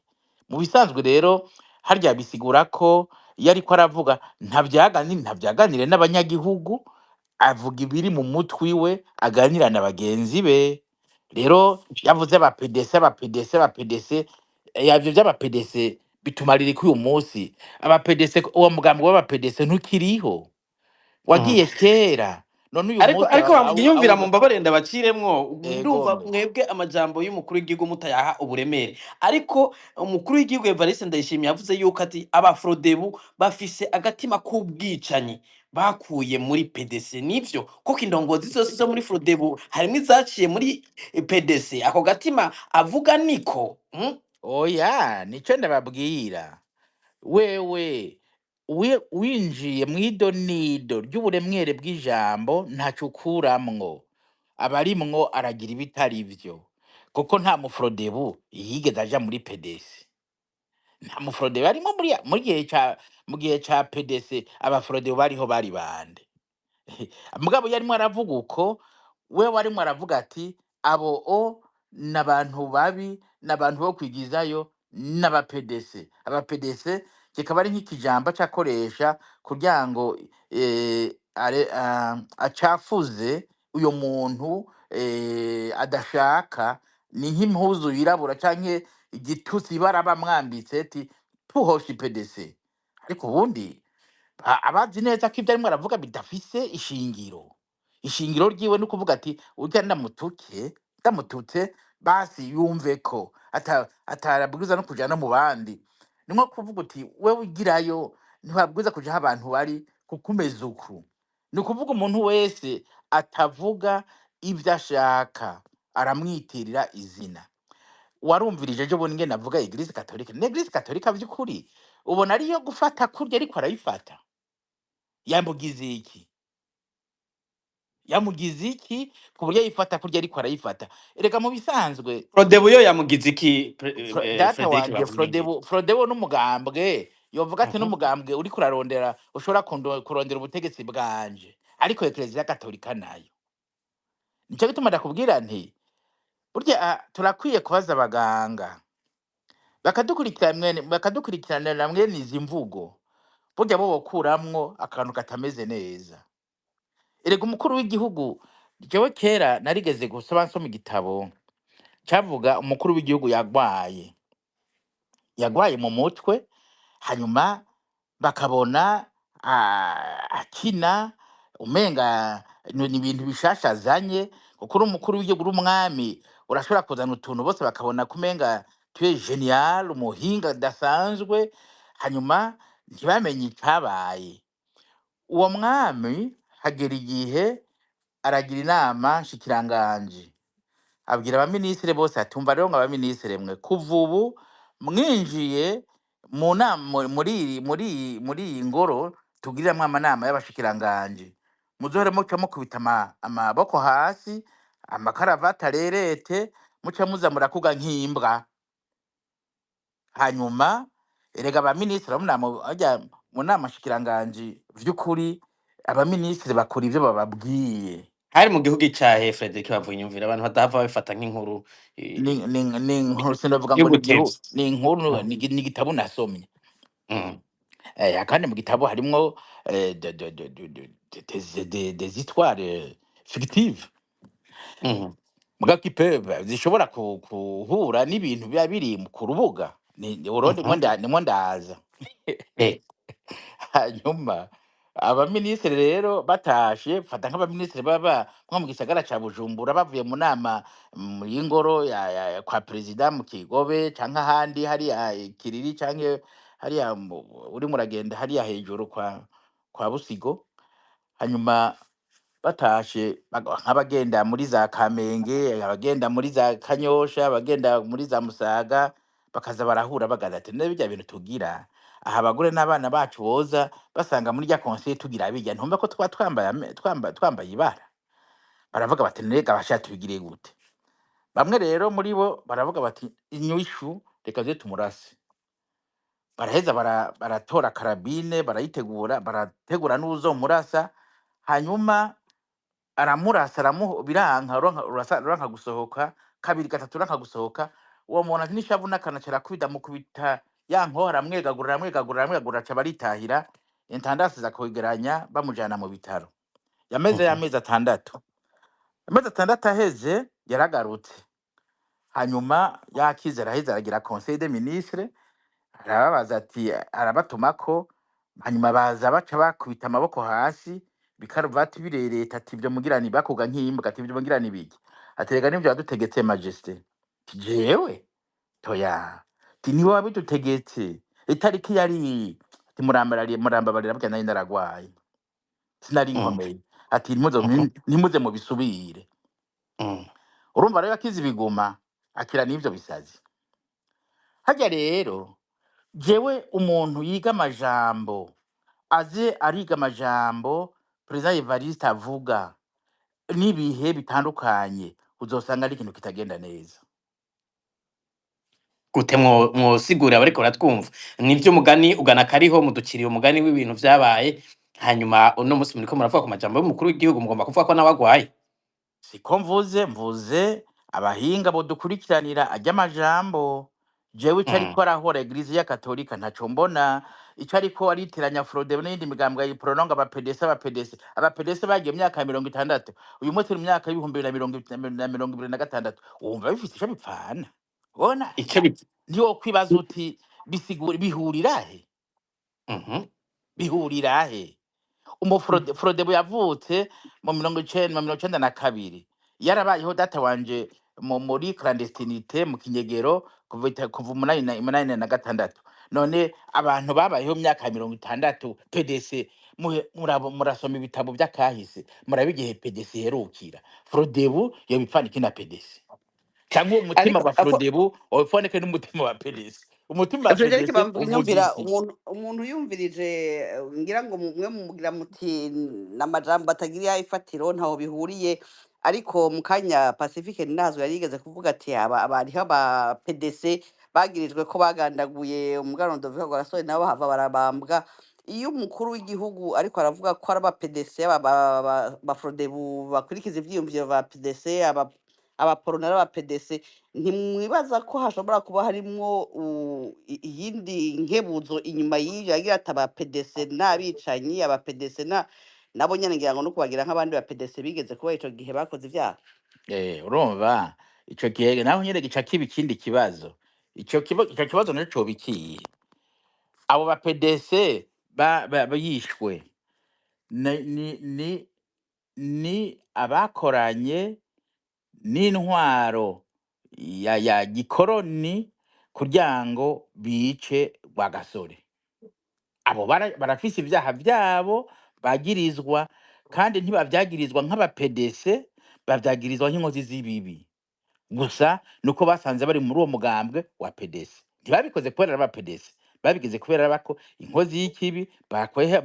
Mu bisanzwe rero harya bisigura ko iyo ariko aravuga ntavyaganiriye n'abanyagihugu, avuga ibiri mu mutwe iwe aganira na bagenzi be. Rero yavuze aba PDC, ivyo vy'aba PDC bitumarira iki uyu munsi? Aba PDC, uwo mugambi w'aba PDC ntukiriho, Mhm. wagiye kera, none uyu ariko munsi ariko bavuga inyumvira mu awuza mbabare ndabaciremwo, ndumva egome. mwebwe amajambo y'umukuru w'igihugu mutayaha uburemere, ariko umukuru w'igihugu Evariste Ndayishimiye yavuze yuko ati abafrodebu bafise agatima k'ubwicanyi bakuye muri PDC. Nivyo koko indongozi zose zo muri frodebu harimwo izaciye muri PDC, ako gatima avuga niko Oya, nico ndababwira. Wewe winjiye mw'idonido ry'uburemwere bw'ijambo ntaco ukuramwo, abarimwo aragira ibitari vyo, kuko nta mufrodebu yigeze aja muri PDC. Nta mufrodebu arimwo mu gihe ca PDC, abafrodebu bariho bari bande? Mugabo yarimwo aravuga uko, wewe arimwo aravuga ati abo n'abantu babi, n'abantu bo kwigizayo, n'aba PDC. Aba PDC kikaba ari nk'ikijambo acakoresha kugira ngo acafuze uyo muntu adashaka. Ni nk'impuzu yirabura canke igitutsi bara bamwambitse ati tuhosha PDC. Ariko ubundi abazi neza ko ivyo arimwo aravuga bidafise ishingiro. Ishingiro ryiwe ni ukuvuga ati urya ndamututse basi yumve ko atarabwiza no kuja no mu bandi. Ni nko kuvuga uti wewe ugirayo ntibabwiza kuja aho abantu bari kuko umeze uku. Ni ukuvuga umuntu wese atavuga ivyo ashaka aramwitirira izina. Warumvirije ejo bundi ingene avuga Eglise Katolika. N'Eglise Katolika vy'ukuri ubona ariyo gufata kurya ariko arayifata? Yamugize iki? Yamugize iki ku buryo yifata kurya ariko arayifata? Erega mu bisanzwe frodebu yo yamugize iki data Frederic wanje Bavunyingi? Frodebu n'umugambwe yovuga ati Mhm. n'umugambwe uriko urarondera ushobora kurondera ubutegetsi bwanje, ariko Eklezia Katolika nayo. Nico gituma ndakubwira nti burya turakwiye kubaza abaganga bakadukurikiranira mwene izi mvugo, burya bo bokuramwo akantu katameze neza. Erega umukuru w'igihugu, jewe kera narigeze gusoma nsoma igitabo cavuga umukuru w'igihugu yagwaye mu mutwe, hanyuma bakabona akina umenga ni ibintu bishasha azanye, kuko uri umukuru w'igihugu uri umwami urashobora kuzana utuntu bose bakabona ko umenga tu es genial, umuhinga adasanzwe, hanyuma ntibamenye icabaye. Uwo mwami hagera igihe aragira inama nshikiranganji, abwira abaminisitiri bose ati umva rero abaminisitiri mwe, kuva ubu mwinjiye mu nama muri iyi ngoro tugiriramwo amanama y'abashikiranganji, muzohore muca mukubita amaboko hasi, amakaravati arerete, muca muza murakuga nk'imbwa. Hanyuma erega abaminisitiri mu nama nshikiranganji vy'ukuri abaminisitiri bakora ivyo bababwiye. hari mu gihugu icahe Frederic Bavunyumvira, abantu badahava babifata nk'inkuru Ni inkuru sinovuga ngo y'ugutevya. ni inkuru, ni igitabo nasomye. Mhm. Kandi mu gitabo harimwo des histoires fictives, Mhm. muga qui peuvent zishobora kuhura n'ibintu biba biri ku rubuga. Urundi Mhm. nimwo ndaza. Eh. Hanyuma abaminisitiri rero batashe, fata nk'abaminisitiri baba nko mu gisagara ca Bujumbura bavuye mu nama y'ingoro kwa perezida mu Kigobe canke ahandi hariya Kiriri canke hariya uri muragenda hariya hejuru kwa Busigo. Hanyuma batashe nk'abagenda muri za Kamenge, abagenda muri za Kanyosha, abagenda muri za Musaga, bakaza barahura bagaza ati none birya bintu tugira aha, abagore n'abana bacu boza basanga muri rya conseil tugira birya, ntumva ko twambaye ibara? Baravuga bati nega basha tubigire gute? Bamwe rero muri bo baravuga bati inyishu reka ze tumurase. Baraheza baratora karabine, barayitegura, barategura n'uzomurasa, hanyuma aramurasa biranka uranka gusohoka kabiri gatatu uranka gusohoka. Uwo muntu ati nishavu n'akanaca arakubita mukubita ya nkoho aramwegagura aca baritahira. Intandasi za kwegeranya bamujana mu bitaro. Yameze y'amezi 6. Amezi 6 aheze yaragarutse. Hanyuma yakize araheze aragira conseil des ministres, arababaza ati arabatumako, hanyuma baza baca bakubita amaboko hasi bikaruvati birereta ati ibyo mugirani bakuga nk'imbwa ati ibyo mugirani biki aterega n'ibyo yadutegetse majesté. Jewe toya ti ni wawe bidutegetse itariki yari ati murambabarira bwa nari ndaragwaye sinari nkomeye ati ntimuze mu bisubire. Urumva rero yakize ibiguma akira n'ivyo bisazi. Harya rero jewe umuntu yiga amajambo aze ariga amajambo President Evariste avuga n'ibihe bitandukanye uzosanga ari ikintu kitagenda neza. Gute mwosigura bariko baratwumva nivyo mugani ugana kariho mudukiriye umugani w'ibintu vyabaye hanyuma uno musi muriko muravuga ku majambo y'umukuru w'igihugu mugomba kuvuga ko nawagwaye. Siko mvuze abahinga bo dukurikiranira ajya amajambo. Jewe ico ariko arahora Eglise ya Katolika ntaco mbona. Ico ariko aritiranya Frode n'indi migambwe ya Prononga abapedese bagiye myaka 60 uyu munsi mu myaka y'2026 wumva bifite ico bipfana. Bona niwo kwibaza uti bisigura bihurirahe. Bihurirahe Frode yavutse mu 1992 yarabayeho data wanje muri clandestinité mu kinyegero kuva 1986. None abantu babayeho myaka 60 PDC murasoma ibitabo by'akahise murabigihe PDC herukira. Frodebu yo bipfanike na PDC cyangwa umutima wa Frodebu obifoneke n'umutima wa PDC. Umutima wa Frederic PDC bamvunyumvira umuntu yumvirije ngira ngo mwe mugira muti n'amajambo atagira ifatiro ntaho bihuriye. Ariko mukanya Pacifique Ninazo yarigeze kuvuga ati abariho aba PDC bagirijwe ko bagandaguye umugarondo vuga ngo arasoye nabo hava barabambwa. Iyo umukuru w'igihugu ariko aravuga ko araba PDC ba Frodebu bakurikiza ivyiyumviro ba PDC abaporona n'aba PDC ntimwibaza ko hashobora kuba harimwo iyindi nkebuzo inyuma y'ivyo yagira ati aba PDC n'abicanyi aba PDC nabo nyene ngira ngo no kubagira nk'abandi ba PDC bigeze kuba ico gihe bakoze ivyaha. Urumva ico gihe naho nyene gica kiba ikindi kibazo. Ico kibazo naco bikiye abo ba PDC yishwe ni abakoranye n'intwaro ya gikoroni kugira ngo bice Rwagasore. Abo barafise ivyaha vyabo bagirizwa kandi ntibavyagirizwa nk'aba PDC bavyagirizwa nk'inkozi z'ibibi. Gusa nuko basanze bari muri uwo mugambwe wa PDC. Ntibabikoze kubera aba PDC, babigeze kubera bako inkozi y'ikibi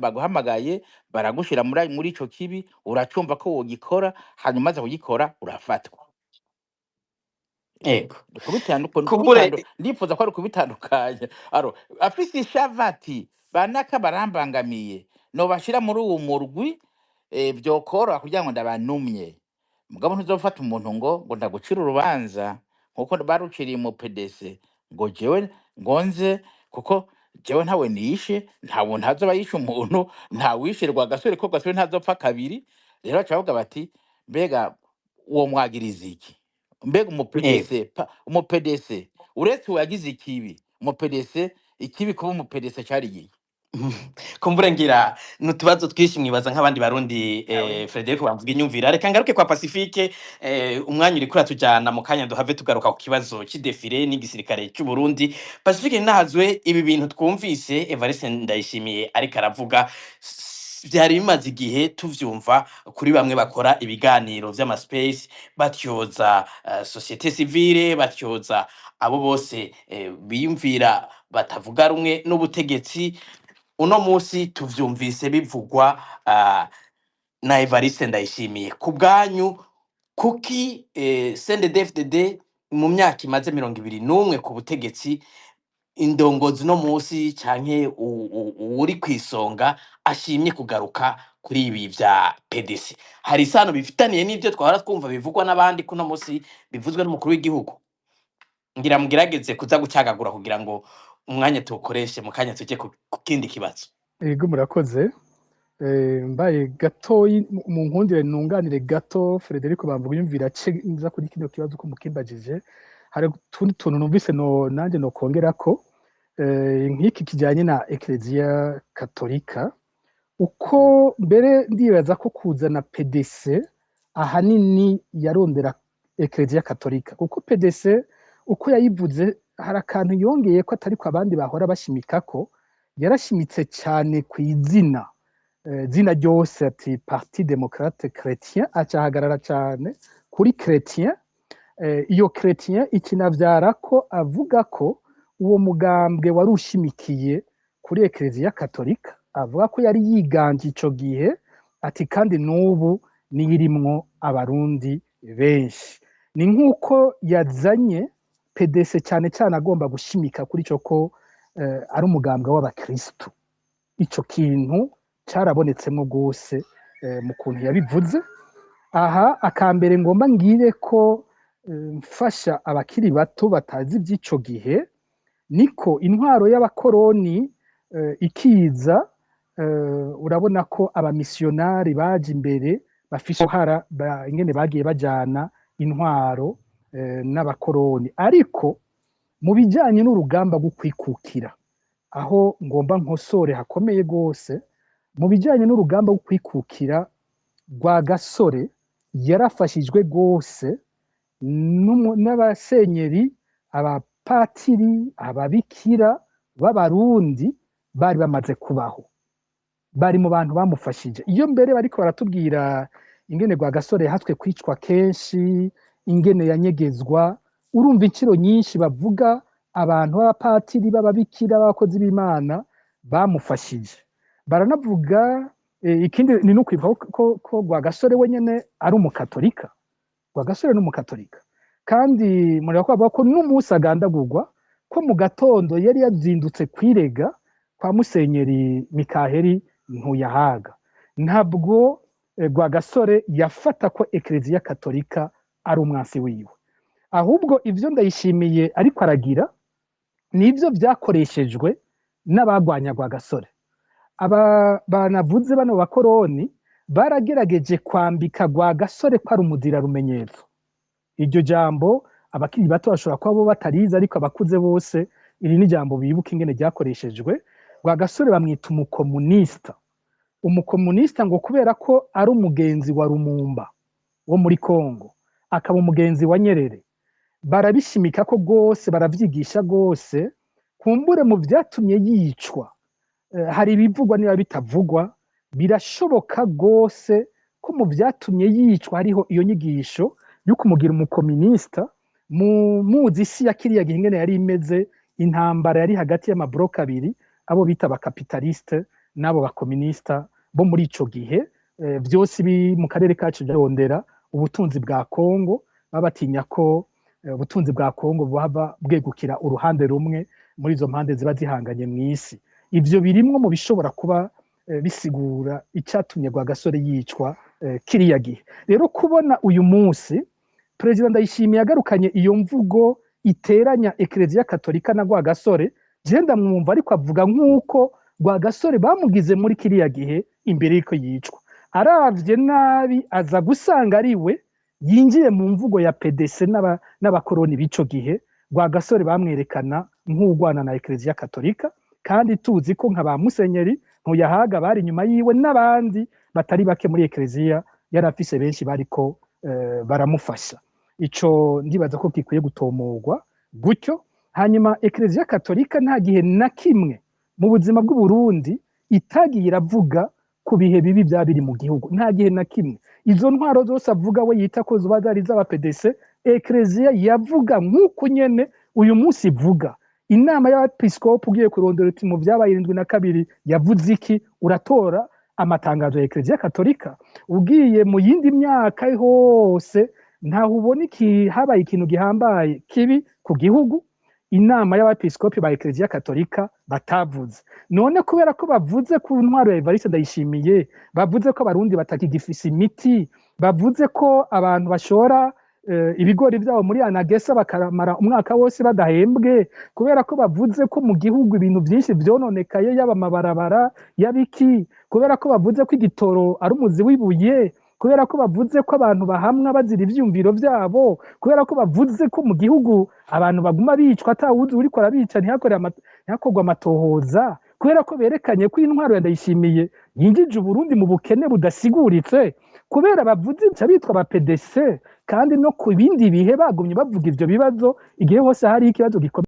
baguhamagaye baragushira muri ico kibi uracumva ko wogikora hanyuma za kugikora urafatwa. Ndifuza ko ari kubitandukanya. Afise ishavati banaka barambangamiye no bashira muri uwo murwi vyokora kugira ngo ndabanumye. Mugabo ntuzofata umuntu ngo ndagucira urubanza nkuko baruciriye mu PDC ngo jewe ngonze kuko jewe ntawe nishe ntawo ntazoba yishe umuntu ntawishirwa Gasore ko Gasore ntazopfa kabiri. Rero bacavuga bati mbega uwo mwagiriza iki? Mbega umu PDC uretse wagize ikibi mu PDC ikibi kuba mu PDC cyari giye kumbure ngira nutubazo twishi mwibaza nk'abandi barundi Frederic bamvuga inyumvira. Reka ngaruke kwa Pacifique umwanya uri kuri atujana mu kanya duhave tugaruka ku kibazo c'idefile n'igisirikare cy'u Burundi. Pacifique Ninahazwe ibi bintu twumvise Evariste Ndayishimiye ariko aravuga byari bimaze igihe tuvyumva kuri bamwe bakora ibiganiro vy'amaspace batyoza societe civile batyoza abo bose biyumvira batavuga rumwe n'ubutegetsi. Uno musi tuvyumvise bivugwa na Evariste Ndayishimiye. Ku bwanyu kuki CNDD-FDD mu myaka imaze 21 ku butegetsi indongozi no musi canke uri kwisonga ashimye kugaruka kuri ibi vya PDC hari isano bifitaniye n'ivyo twahora twumva bivugwa n'abandi kuno musi bivuzwe n'umukuru w'igihugu ngira mugerageze kuza gucagagura kugira ngo umwanya tuwukoreshe mu kanya tujye ku kindi kibazo. Ego murakoze. Mbaye gatoyi mu nkundire nunganire gato Frederico bamvuga yumvira nza kuri kino kibazo ko mukimbajije hari tundi tuntu numvise nanje no kongera ko nk'iki kijanye na Ecclesia Katolika uko mbere ndibaza ko kuzana PDC ahanini yarondera Ecclesia Katolika kuko PDC uko yayivuze hari akantu yongeye ko atari ko abandi bahora bashimika ko yarashimitse cyane ku izina zina ryose ati Parti Démocrate Chrétien acahagarara cyane kuri Chrétien iyo Chrétien ikinavyara ko avuga ko uwo mugambwe wari ushimikiye kuri Ecclesia Katolika avuga ko yari yiganje ico gihe ati kandi n'ubu niyirimwo abarundi benshi ni nk'uko yazanye PDC cyane cyane agomba gushimika kuri cyo ko ari umugambwe w'abakristo ico kintu carabonetsemo gose mu kuntu yabivuze aha akambere ngomba ngire ko mfasha abakiri bato batazi by'ico gihe niko intwaro y'abakoroni ikiza urabona ko abamisiyonari baje imbere bafise uruhara ingene bagiye bajana intwaro n'abakoroni ariko mu bijanye n'urugamba rwo kwikukira aho ngomba nkosore hakomeye gose mu bijanye n'urugamba rwo kwikukira rwa Gasore yarafashijwe gose n'abasenyeri abapatiri ababikira b'abarundi bari bamaze kubaho bari mu bantu bamufashije iyo mbere bariko baratubwira ingene rwa Gasore hatwe kwicwa kenshi ingene yanyegezwa urumva inciro nyinshi bavuga abantu b'abapatiri b'ababikira b'abakozi b'Imana bamufashije baranavuga ikindi ni nukwiva ko rwa Gasore wenyene ari umukatolika rwa Gasore n'umukatolika kandi muri bavuga ko n'umunsi agandagurwa ko mu gatondo yari yazindutse kwirega kwa musenyeri Mikaheli Ntuyahaga ntabwo rwa Gasore yafata ko Ecclesia Katolika ari umwansi wiwe ahubwo ivyo ndayishimiye ariko aragira nivyo vyakoreshejwe n'abagwanya rwa Gasore aba banavuze bano bakoroni baragerageje kwambika rwa Gasore ko ari umudira rumenyetso iryo jambo abakiri bato bashobora kuba bo batariza ariko abakuze bose iri ni jambo bibuka ingene ryakoreshejwe rwa Gasore bamwita umukomunista ngo kubera ko ari umugenzi wa Lumumba wo muri Kongo akaba umugenzi wa Nyerere barabishimika ko gose baravyigisha gose kumbure mu vyatumye yicwa hari ibivugwa niba bitavugwa birashoboka gose ko mu vyatumye yicwa hariho iyo nyigisho yo kumugira umukomunista mu muzi isi ya kiriya gihe ingene yari imeze intambara yari hagati y'amabloka abiri abo bita abakapitaliste n'abo bakomunista bo muri ico gihe vyose mu karere kacu byarondera ubutunzi bwa Kongo babatinya ko ubutunzi bwa Kongo bwaba bwegukira uruhande rumwe muri izo mpande ziba zihanganye mw'isi ivyo birimwo mu bishobora kuba bisigura icyatumye rwa Gasore yicwa kiriya gihe rero kubona uyu munsi President Ndayishimiye agarukanye iyo mvugo iteranya Ecclesia Katolika na rwa Gasore genda mwumva ariko avuga nk'uko rwa Gasore bamugize muri kiriya gihe imbere y'uko yicwa aravye nabi aza gusanga ari we yinjiye mu mvugo ya PDC n'abakoroni b'ico gihe rwa Gasore bamwerekana nk'ugwana na Ecclesia Katolika kandi tuzi ko nka ba Musenyeri Ntuyahaga bari nyuma yiwe n'abandi batari bake muri Ecclesia yarafise benshi bariko baramufasha ico ndibaza ko gikwiye gutomorwa gutyo hanyuma Ecclesia Katolika nta gihe na kimwe mu buzima bw'u Burundi itagiye iravuga ku bihe bibi byabiri mu gihugu nta gihe na kimwe izo ntwaro zose avuga we yita ko zuba zari z'aba PDC Ecclesia yavuga nk'uko nyene uyu munsi ivuga inama y'abepiskopi ugiye kurondera uti mu vyabaye 72 yavuze iki uratora amatangazo ya Ecclesia Katolika ugiye mu yindi myaka hose ntaho ubona iki habaye ikintu gihambaye kibi ku gihugu inama y'abepiskopi ba Eklezia Katolika batavuze. None kubera ko bavuze ku ntwaro ya Evariste Ndayishimiye, bavuze ko abarundi batakigifise imiti, bavuze ko abantu bashora ibigori byabo muri Anagesa bakamara umwaka wose badahembwe, kubera ko bavuze ko mu gihugu ibintu byinshi vyononekaye, yaba amabarabara yabiki, kubera ko bavuze ko igitoro ari umuzi w'ibuye, kubera ko bavuze ko abantu bahamwa bazira ivyumviro vyabo, kubera ko bavuze ko mu gihugu abantu baguma bicwa atawuzi uriko arabica ntihakorwa amatohoza, kubera ko berekanye ko intwaro ya Ndayishimiye yinjije Uburundi mu bukene budasiguritse, kubera bavuze bitwa ba PDC, kandi no ku bindi bihe bagumye bavuga ivyo bibazo igihe hose hari ikibazo gikomeye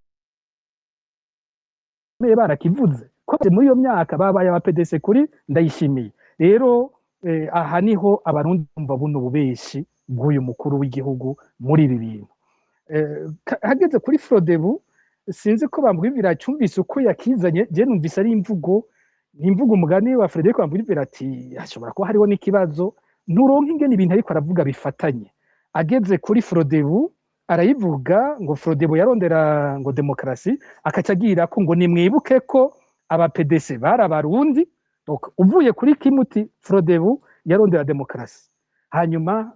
barakivuze ko muri iyo myaka babaye aba PDC kuri Ndayishimiye. Rero aha niho abarundi bumva buno bubeshi bw'uyu mukuru w'igihugu muri ibi bintu. Hageze kuri Frodebu sinzi ko bambwira cyumvise uko yakizanye, je numvise ari imvugo, nimvugo umugani wa Frederic bambwira ati hashobora kuba hariho n'ikibazo, nturonke ingene ibintu ariko aravuga bifatanye. Ageze kuri Frodebu arayivuga ngo Frodebu yarondera ngo demokrasi, akacagira ko ngo nimwibuke ko aba PDC bari abarundi. Uvuye kuri kimuti Frodebu yarondera demokrasi, hanyuma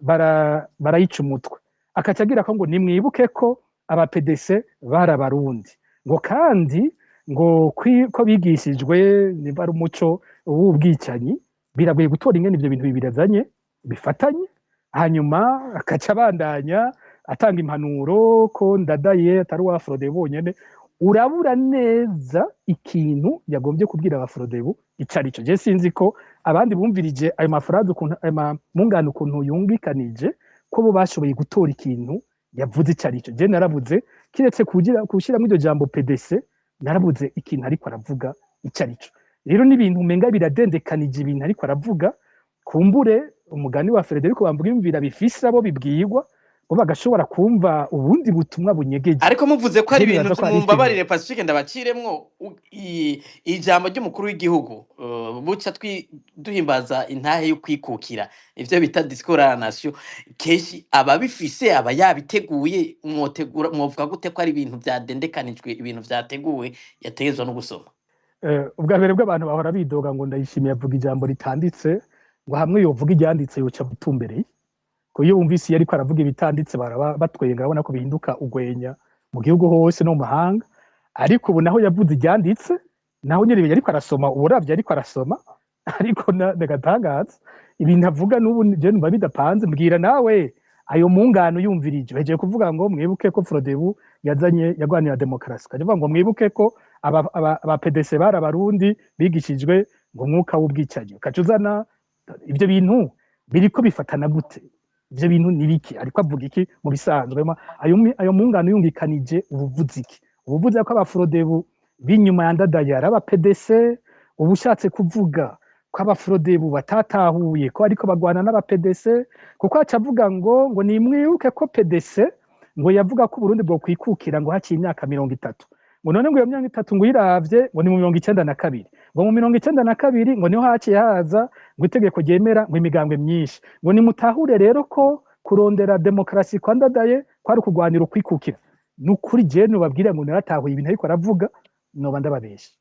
barayica umutwe, akacagira ko ngo nimwibuke ko aba PDC bari abarundi, ngo kandi ngo ko bigishijwe niba ari umuco w'ubwicanyi, biragoye gutora ingene ivyo bintu bibirazanye bifatanye. Hanyuma akaca abandanya atanga impanuro ko Ndadaye atari uwa Frodebu bonyene. Urabura neza ikintu yagombye kubwira aba Frodebu ico arico. Je sinzi ko abandi bumvirije ayo mafraze ukuntu ayo mungano ukuntu yumvikanije ko bo bashoboye gutora ikintu yavuze ico arico. Je narabuze kiretse kushiramo iryo jambo PDC, narabuze ikintu ariko aravuga ico arico. Rero n'ibintu umenga biradendekanije ibintu ariko aravuga, kumbure umugani wa Frederico bambwimvira bifise abo bibwirwa bo bagashobora kumva ubundi butumwa bunyegeje. Ariko muvuze ko ari ibintu mumbabarire Pacifique ndabaciremwo ijambo ry'umukuru w'igihugu buca duhimbaza intahe yo kwikukira, ivyo bita discours à la nation, keshi ababifise aba yabiteguye, mwovuga gute ko ari ibintu byadendekanijwe, ibintu vyateguwe yategezwa no gusoma? Ubwa mbere bw'abantu bahora bidoga ngo Ndayishimiye avuga ijambo ritanditse, ngo hamwe yovuga iryanditse yoca butumbereye. Ko iyo wumvise iyo ariko aravuga ibitanditse baraba batwenga, babona ko bihinduka ugwenya mu gihugu hose no mu mahanga. Ariko ubu naho yavuze iryanditse, naho nyene ariko arasoma, uburavye ariko arasoma, ariko ndagatangaza ibintu avuga n'ubu je numva bidapanze. Mbwira nawe ayo mungano yumvirije, bagiye kuvuga ngo mwibuke ko Frodebu yagwanira demokrasi, kavuga ngo mwibuke ko aba PDC bari abarundi bigishijwe ngo mwuka w'ubwicanyi, kacuzana ivyo bintu biriko bifatana gute? Ivyo bintu nibiki? Ariko avuga iki mu bisanzwe? Ayo mungano yungikanije ubuvuzi iki? Ubuvuzi ko aba Frodebu binyuma ya Ndadaye aba PDC, ubushatse kuvuga ko aba Frodebu batatahuye ko ariko bagwana n'aba PDC, kuko acavuga ngo nimwibuke ko PDC ngo yavuga ko Burundi bwo kwikukira ngo haciye imyaka 30, ngo none ngo iyo myaka 30 ngo iravye ngo ni mu 92, ngo mu 92 ngo niho haciye haza ngo itegeko ryemera ngo imigambwe myinshi. Ngo nimutahure rero ko kurondera demokrasi kwa Ndadaye kwari kugwanira ukwikukira. Nukuri je nubabwira ngo naratahuye ibintu ariko aravuga, noba ndababesha.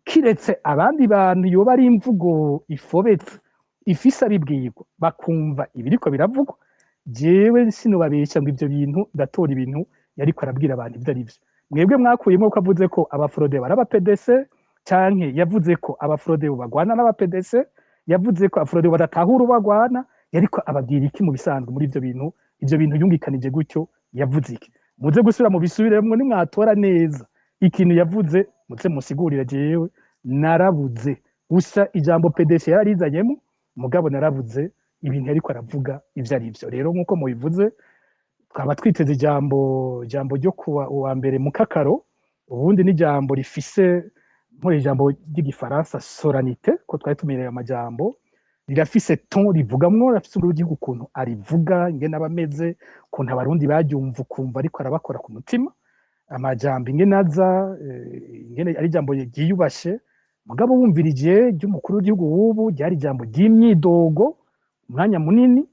Kiretse abandi bantu yoba ari imvugo ifobetse ifise abibwirwa bakumva ibiriko biravugwa, jewe sinubabesha ngo ivyo bintu ndatora ibintu yariko arabwira abantu ivyo arivyo. Mwebwe mwakuyemo ko avuze ko aba Frodebu ari aba PDC, canke yavuze ko aba Frodebu bagwana n'aba PDC, yavuze ko aba Frodebu badatahura bagwana, yariko ababwira iki mu bisanzwe muri ivyo bintu yungikanije gutyo yavuze iki? Muze gusubira mu bisubiremwo nimwatora neza ikintu yavuze, muze musigurire. Jewe narabuze gusa ijambo PDC yarizanyemo, mugabo narabuze ibintu ariko aravuga ivyo arivyo. Rero nkuko mubivuze, twaba twiteze ijambo ryo kuwa mbere mu kakaro, ubundi n'ijambo rifise ijambo ry'igifaransa solennité, ko twari tumenyereye amajambo rirafise ton rivugamwo, rafise urugihugu ukuntu arivuga, ingene abameze, ukuntu abarundi baryumva ukumva ariko arabakora ku mutima, amajambo ingene aza, ingene ari ijambo ryiyubashe. Mugabo wumvirije ry'umukuru w'igihugu w'ubu ryari ijambo ry'imyidogo umwanya munini,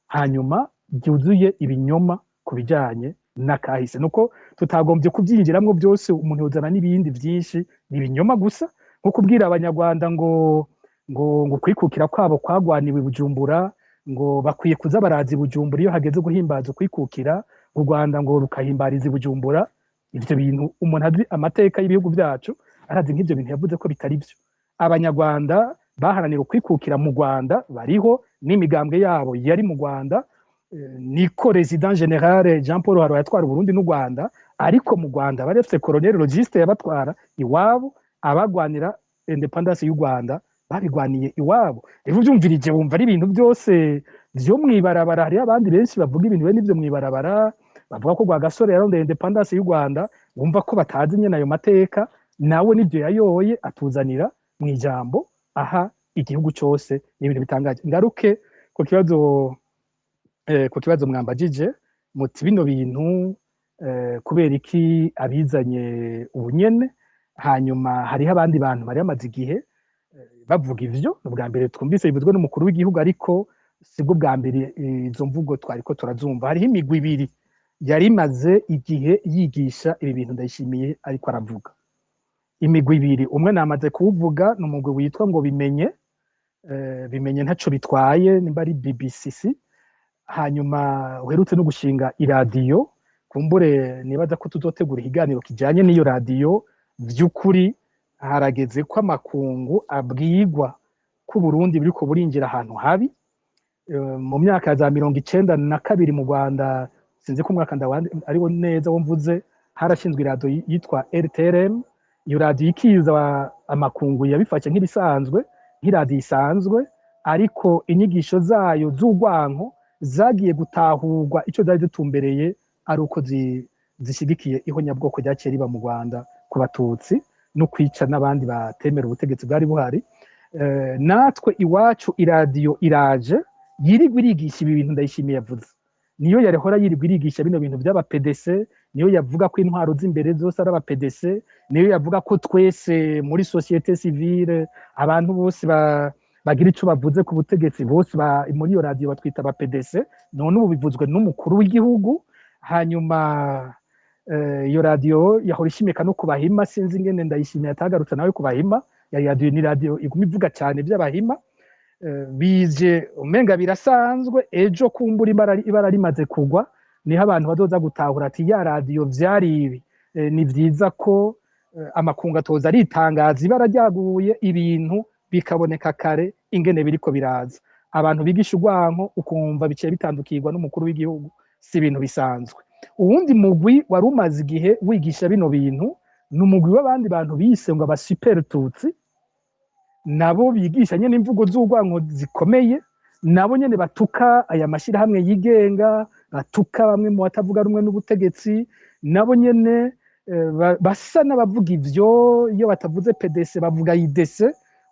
hanyuma ryuzuye ibinyoma ku bijanye n'akahise nuko tutagombye kubyinjiramwo byose umuntu yozana n'ibindi byinshi ni ibinyoma gusa nko kubwira abanyarwanda ngo kwikukira kwabo kwagwaniwe i Bujumbura ngo bakwiye kuza barazi Bujumbura iyo hageze guhimbaza kwikukira u Rwanda ngo rukahimbariza i Bujumbura. Ivyo bintu umuntu azi amateka y'ibihugu byacu arazi nk'ivyo bintu yavuze ko bitari byo. Abanyarwanda baharanira kwikukira mu Rwanda bariho n'imigambwe yabo yari mu Rwanda, niko Resident General Jean Paul Haro yatwara Burundi n'u Rwanda, ariko mu Rwanda bari bafite Colonel Logiste yabatwara iwabo, abagwanira independence y'u Rwanda babigwaniye iwabo. Rero ubyumvirije wumva ari ibintu byose byo mwibarabara. Hari abandi benshi bavuga ibintu bene ibyo mwibarabara, bavuga ko Rwagasore yarondeye independence y'u Rwanda, wumva ko batazi nyene ayo mateka, nawe nibyo yayoye atuzanira mu ijambo aha igihugu cyose. Ni ibintu bitangaje. Ngaruke ku kibazo mwambajije muti bino bintu kubera iki abizanye ubunyene, hanyuma hariho abandi bantu bari bamaze igihe bavuga ivyo. Ubwa mbere twumvise bivuzwe n'umukuru w'igihugu, ariko sibwo bwa mbere izo mvugo twariko turazumva. Hariho imigwi ibiri yari imaze igihe yigisha ibi bintu Ndayishimiye ariko aravuga. Imigwi ibiri, umwe namaze kuwuvuga, ni umugwi witwa ngo bimenye ntaco bitwaye, nimba ari BBCC, hanyuma uherutse no gushinga iradiyo. Kumbure nibaza ko tuzotegura ikiganiro kijanye n'iyo radiyo. Vy'ukuri harageze ko amakungu abwigwa ko Burundi buriko burinjira ahantu habi. Mu myaka za 92 mu Rwanda, sinzi ko umwaka ariwo neza wo mvuze, harashinzwe iradiyo yitwa RTRM. Iyo radiyo ikiza amakungu yabifashe nk'ibisanzwe, nk'iradiyo isanzwe, ariko inyigisho zayo z'urwanko zagiye gutahurwa ico zari zitumbereye ari uko zishigikiye ihonyabwoko ryaciye riba mu Rwanda ku Batutsi no kwica n'abandi batemera ubutegetsi bwari buhari. Natwe iwacu iradiyo iraje yirigwa irigisha ibi bintu Ndayishimiye yavuze. Niyo yarehora yirigwa irigisha bino bintu by'aba PDC, niyo yavuga ko intwaro z'imbere zose ari aba PDC, niyo yavuga ko twese muri societe civile abantu bose bagira ico bavuze ku butegetsi bose muri iyo radiyo batwita aba PDC. None ubu bivuzwe n'umukuru w'igihugu. Hanyuma iyo radiyo yahora ishimika no kubahima, sinzi ingene Ndayishimiye atagarutse nawe kubahima. Yari radiyo ni radiyo iguma ivuga cyane by'abahima. Bije umenga birasanzwe, ejo kumbura ibara rimaze kugwa niho abantu bazoza gutahura ati ya radiyo vyari ibi. Ni vyiza ko amakungu atoza aritangaza ibara ryaguye, ibintu bikaboneka kare ingene biriko biraza. Abantu bigisha urwanko ukumva biciye bitandukirwa n'umukuru w'igihugu, si ibintu bisanzwe. Uwundi mugwi wari umaze igihe wigisha bino bintu ni umugwi w'abandi bantu bise ngo aba super tutsi, nabo bigisha nyene imvugo z'urwanko zikomeye, nabo nyene batuka aya mashirahamwe yigenga, batuka bamwe mu batavuga rumwe n'ubutegetsi, nabo nyene basa n'abavuga ivyo. Iyo batavuze PDC bavuga IDC,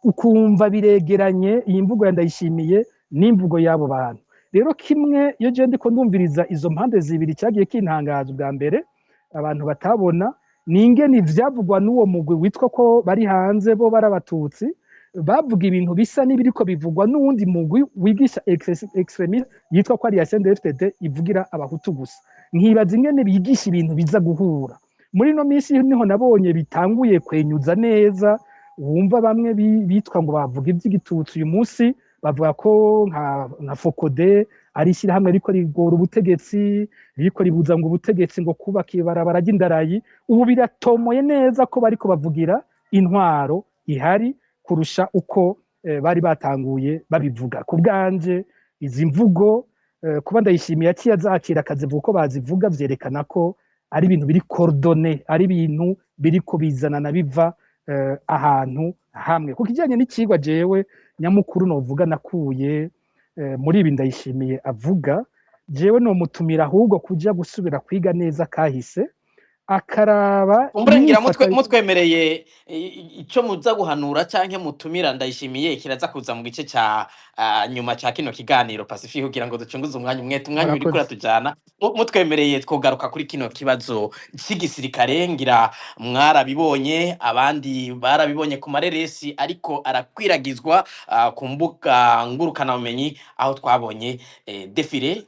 ukumva biregeranye iyi mvugo ya Ndayishimiye n'imvugo y'abo bantu. Rero kimwe iyo je ndiko ndumviriza izo mpande zibiri cyagiye kintangaza ubwa mbere abantu batabona ni ingene ivyavugwa n'uwo mugwi witwa ko bari hanze bo barabatutsi, bavuga ibintu bisa n'ibiriko bivugwa n'uwundi mugwi wigisha extremiste yitwa ko ari ya CNDD-FDD ivugira abahutu gusa. Nkibaza ingene bigisha ibintu biza guhura. Muri no minsi niho nabonye bitanguye kwenyuza neza, wumva bamwe bitwa ngo bavuga ivy'igitutsi uyu munsi bavuga ko nka Fokode ari ishyirahamwe riko rigora ubutegetsi, riko ribuza ngo ubutegetsi ngo kubaka ibarabara ry'indarayi. Ubu biratomoye neza ko bariko bavugira intwaro ihari kurusha uko bari batanguye babivuga. Ku bwanje izi mvugo kuba Ndayishimiye yaciye azakira akazivuga uko bazivuga vyerekana ko ari ibintu biri coordonné, ari ibintu biriko bizanana biva ahantu hamwe. Ku kijanye n'icigwa jewe nyamukuru novuga nakuye muri ibi Ndayishimiye avuga, jewe no mutumira ahubwo kuja gusubira kwiga neza kahise, akaraba umburengira inyifato mutwemereye ico muza guhanura canke mutumira Ndayishimiye kiraza kuza mu gice ca nyuma ca kino kiganiro Pacifique kugira ngo ducunguze umwanya umwanya uriko murakoze. uratujana mutwemereye twogaruka kuri kino kibazo c'igisirikare ngira mwarabibonye abandi barabibonye ku mareresi ariko arakwiragizwa ku mbuga ngurukana bumenyi aho twabonye defile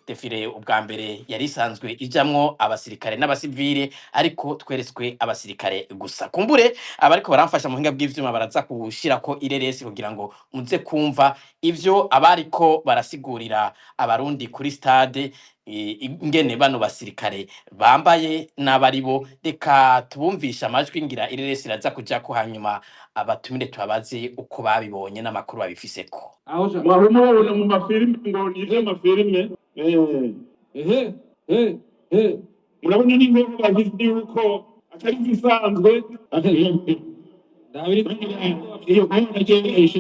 ubwa mbere yari isanzwe ijamwo abasirikare n'abasivile ariko tweretswe abasirikare gusa kumbure abariko baramfasha mu buhinga bw'ivyuma baraza kushirako ireresi kugira ngo muze kumva ivyo abariko barasigurira abarundi kuri stade ingene bano basirikare bambaye n'abaribo reka tubumvisha amajwi ngira ireresi iraza kujako hanyuma abatumire tubabaze uko babibonye n'amakuru babifiseko murabona mu mafilime ngo ni amafilime murabona n'ingogo bagize yuko atari zisanzwe iyo nkona nagereshe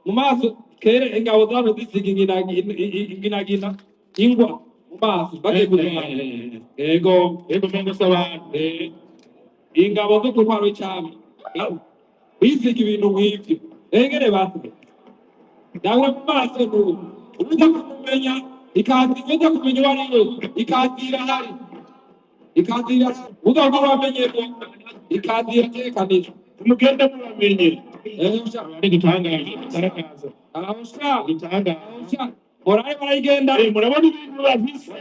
mu maso kere ingabo zano zisiga inginagina ingwa mu maso bagiye kurwana yego mengo s'abantu ingabo zo kurwara cyane bisiga ibintu nk'ibyo engene basi nawe mu maso ubuja kumenya ikatira kumenya wariyo ikatira hari udako bamenyeko ikatira tekanije umugende muramenye ari gitangaje sarakaza gitangaje oraye baragenda murabona ibintu bafise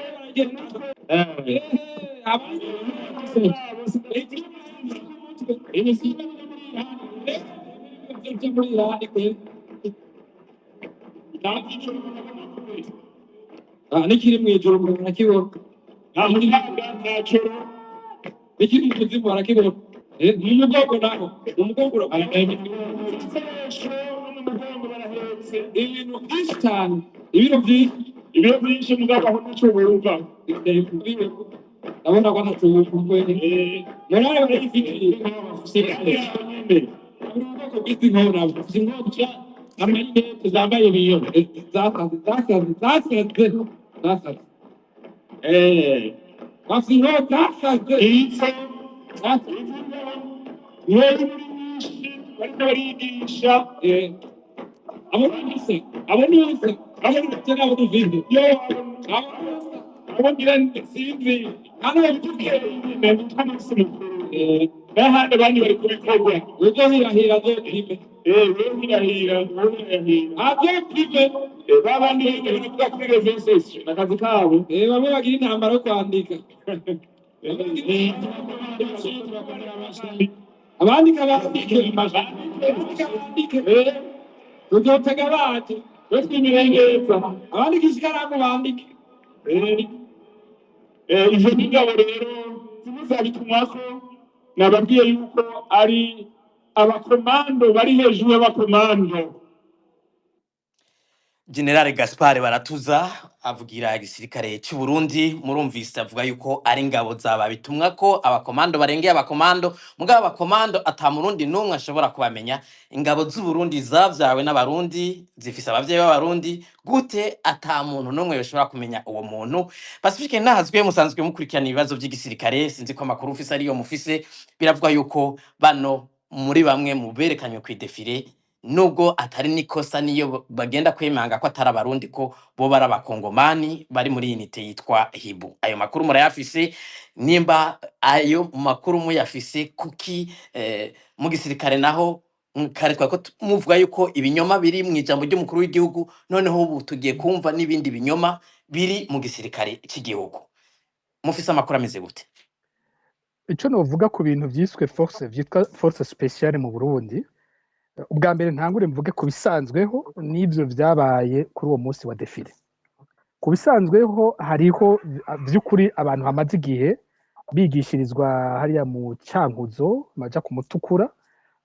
nikiri mwijoro murakibona nikiri kuzimu barakibona mumugongo naho mumugongo ibintu byinshi cyane ibiro byinshi mugabo aho nico bumva ndabona ko ntacumva murare barayifitiye ubwoko bw'isi nkona singoca amarinete zambaye biyo zasaze bafite inkota zasaze izo niyo bariko barigisha abo duvinde abo ngira sinzi hano bituke mutamaso n'ahandi abandi bari kubikorwa uzo hirahira zo prime hirahira azo prime babandi baravuga kuri rezo sosio n'akazi kabo bamwe bagira intambara yo kwandika abandi kabandike tuzotega bati twimirengeza abandi kishikaramu bandike ivyo n'ingabo rero zimuzabitumwako nababwiye yuko ari abakomando bari hejuru y'abakomando. General Gaspard Baratuza avugira igisirikare cy'u Burundi murumvise avuga yuko ari ingabo zaba bitumwa ko abakomando barengeye abakomando mugabo abakomando atamurundi numwe ashobora kubamenya ingabo z'u Burundi zavyawe n'abarundi zifise abavyeyi b'abarundi gute atamuntu numwe yoshobora kumenya uwo muntu. Pacifique nahazwe musanzwe mukurikirana ibibazo by'igisirikare sinzi ko amakuru ufise ariyo mufise biravuga yuko bano muri bamwe mu berekanywe ku defile nubwo atari nikosa niyo bagenda kwemanga ko atari abarundi ko bo bari abakongomani bari muri unite yitwa Hibu. Ayo makuru murayafise nimba ayo makuru muyafise kuki mu gisirikare naho kare twako muvuga yuko ibinyoma biri mu ijambo ry'umukuru w'igihugu noneho ubu tugiye kumva n'ibindi binyoma biri mu gisirikare cy'igihugu mufise amakuru ameze gute? Ico novuga ku bintu vyiswe vyitwa force spéciale mu Burundi ubwa mbere ntangure mvuge ku bisanzweho n'ibyo byabaye kuri uwo munsi wa defile. Ku bisanzweho hariho by'ukuri abantu hamaze igihe bigishirizwa hariya mu Cankuzo maja ku Mutukura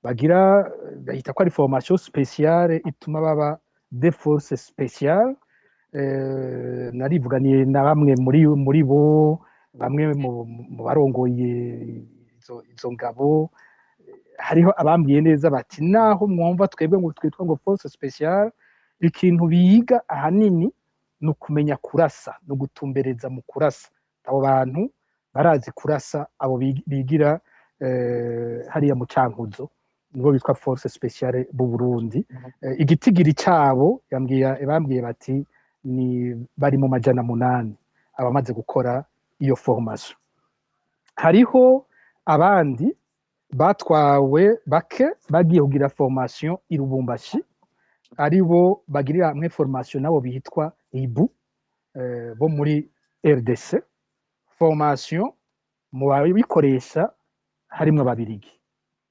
bagira bahita ko ari formation spéciale ituma baba de force spéciale narivuganiye na bamwe muri bo bamwe mu barongoye izo ngabo hariho abambwiye neza bati naho mwumva twebwe ngo twitwa ngo force speciale ikintu biga ahanini ni ukumenya kurasa no gutumbereza mu kurasa abo bantu barazi kurasa abo bigira hariya mu Cankuzo nibo bitwa force speciale bu Burundi igitigiri cyabo bambwiye bati ni bari mu 800 abamaze gukora iyo formation hariho abandi batwawe bake bagiye kugira formation i Lubumbashi aribo bagirira hamwe formation nabo bitwa IBU bo muri RDC formation mu babikoresha harimwe babirigi